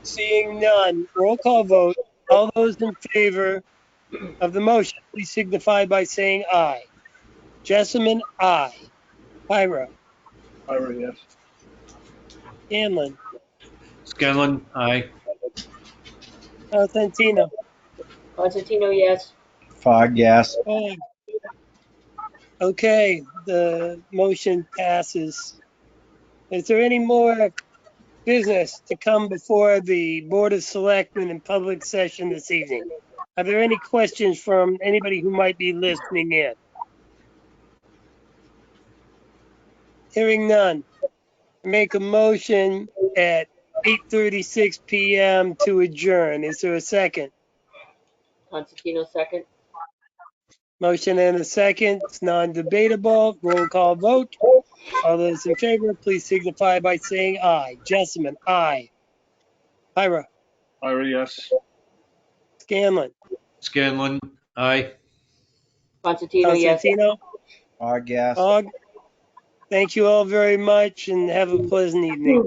S3: Seeing none, roll call vote. All those in favor of the motion, please signify by saying aye. Jessamine, aye. Pyra,
S4: Yes.
S3: Scanlon,
S5: Scanlon, aye.
S3: Constantino.
S7: Constantino, yes.
S2: Fog, yes.
S3: Aye. Okay, the motion passes. Is there any more business to come before the Board of Selectmen in public session this evening? Are there any questions from anybody who might be listening in? Hearing none. Make a motion at 8:36 PM to adjourn. Is there a second?
S7: Constantino second.
S3: Motion and a second. It's non-debatable. Roll call vote. All those in favor, please signify by saying aye. Jessamine, aye. Ira,
S4: Ira, yes.
S3: Scanlon,
S5: Scanlon, aye.
S7: Constantino, yes.
S3: Constantino,
S2: Our guess.
S3: Og. Thank you all very much and have a pleasant evening.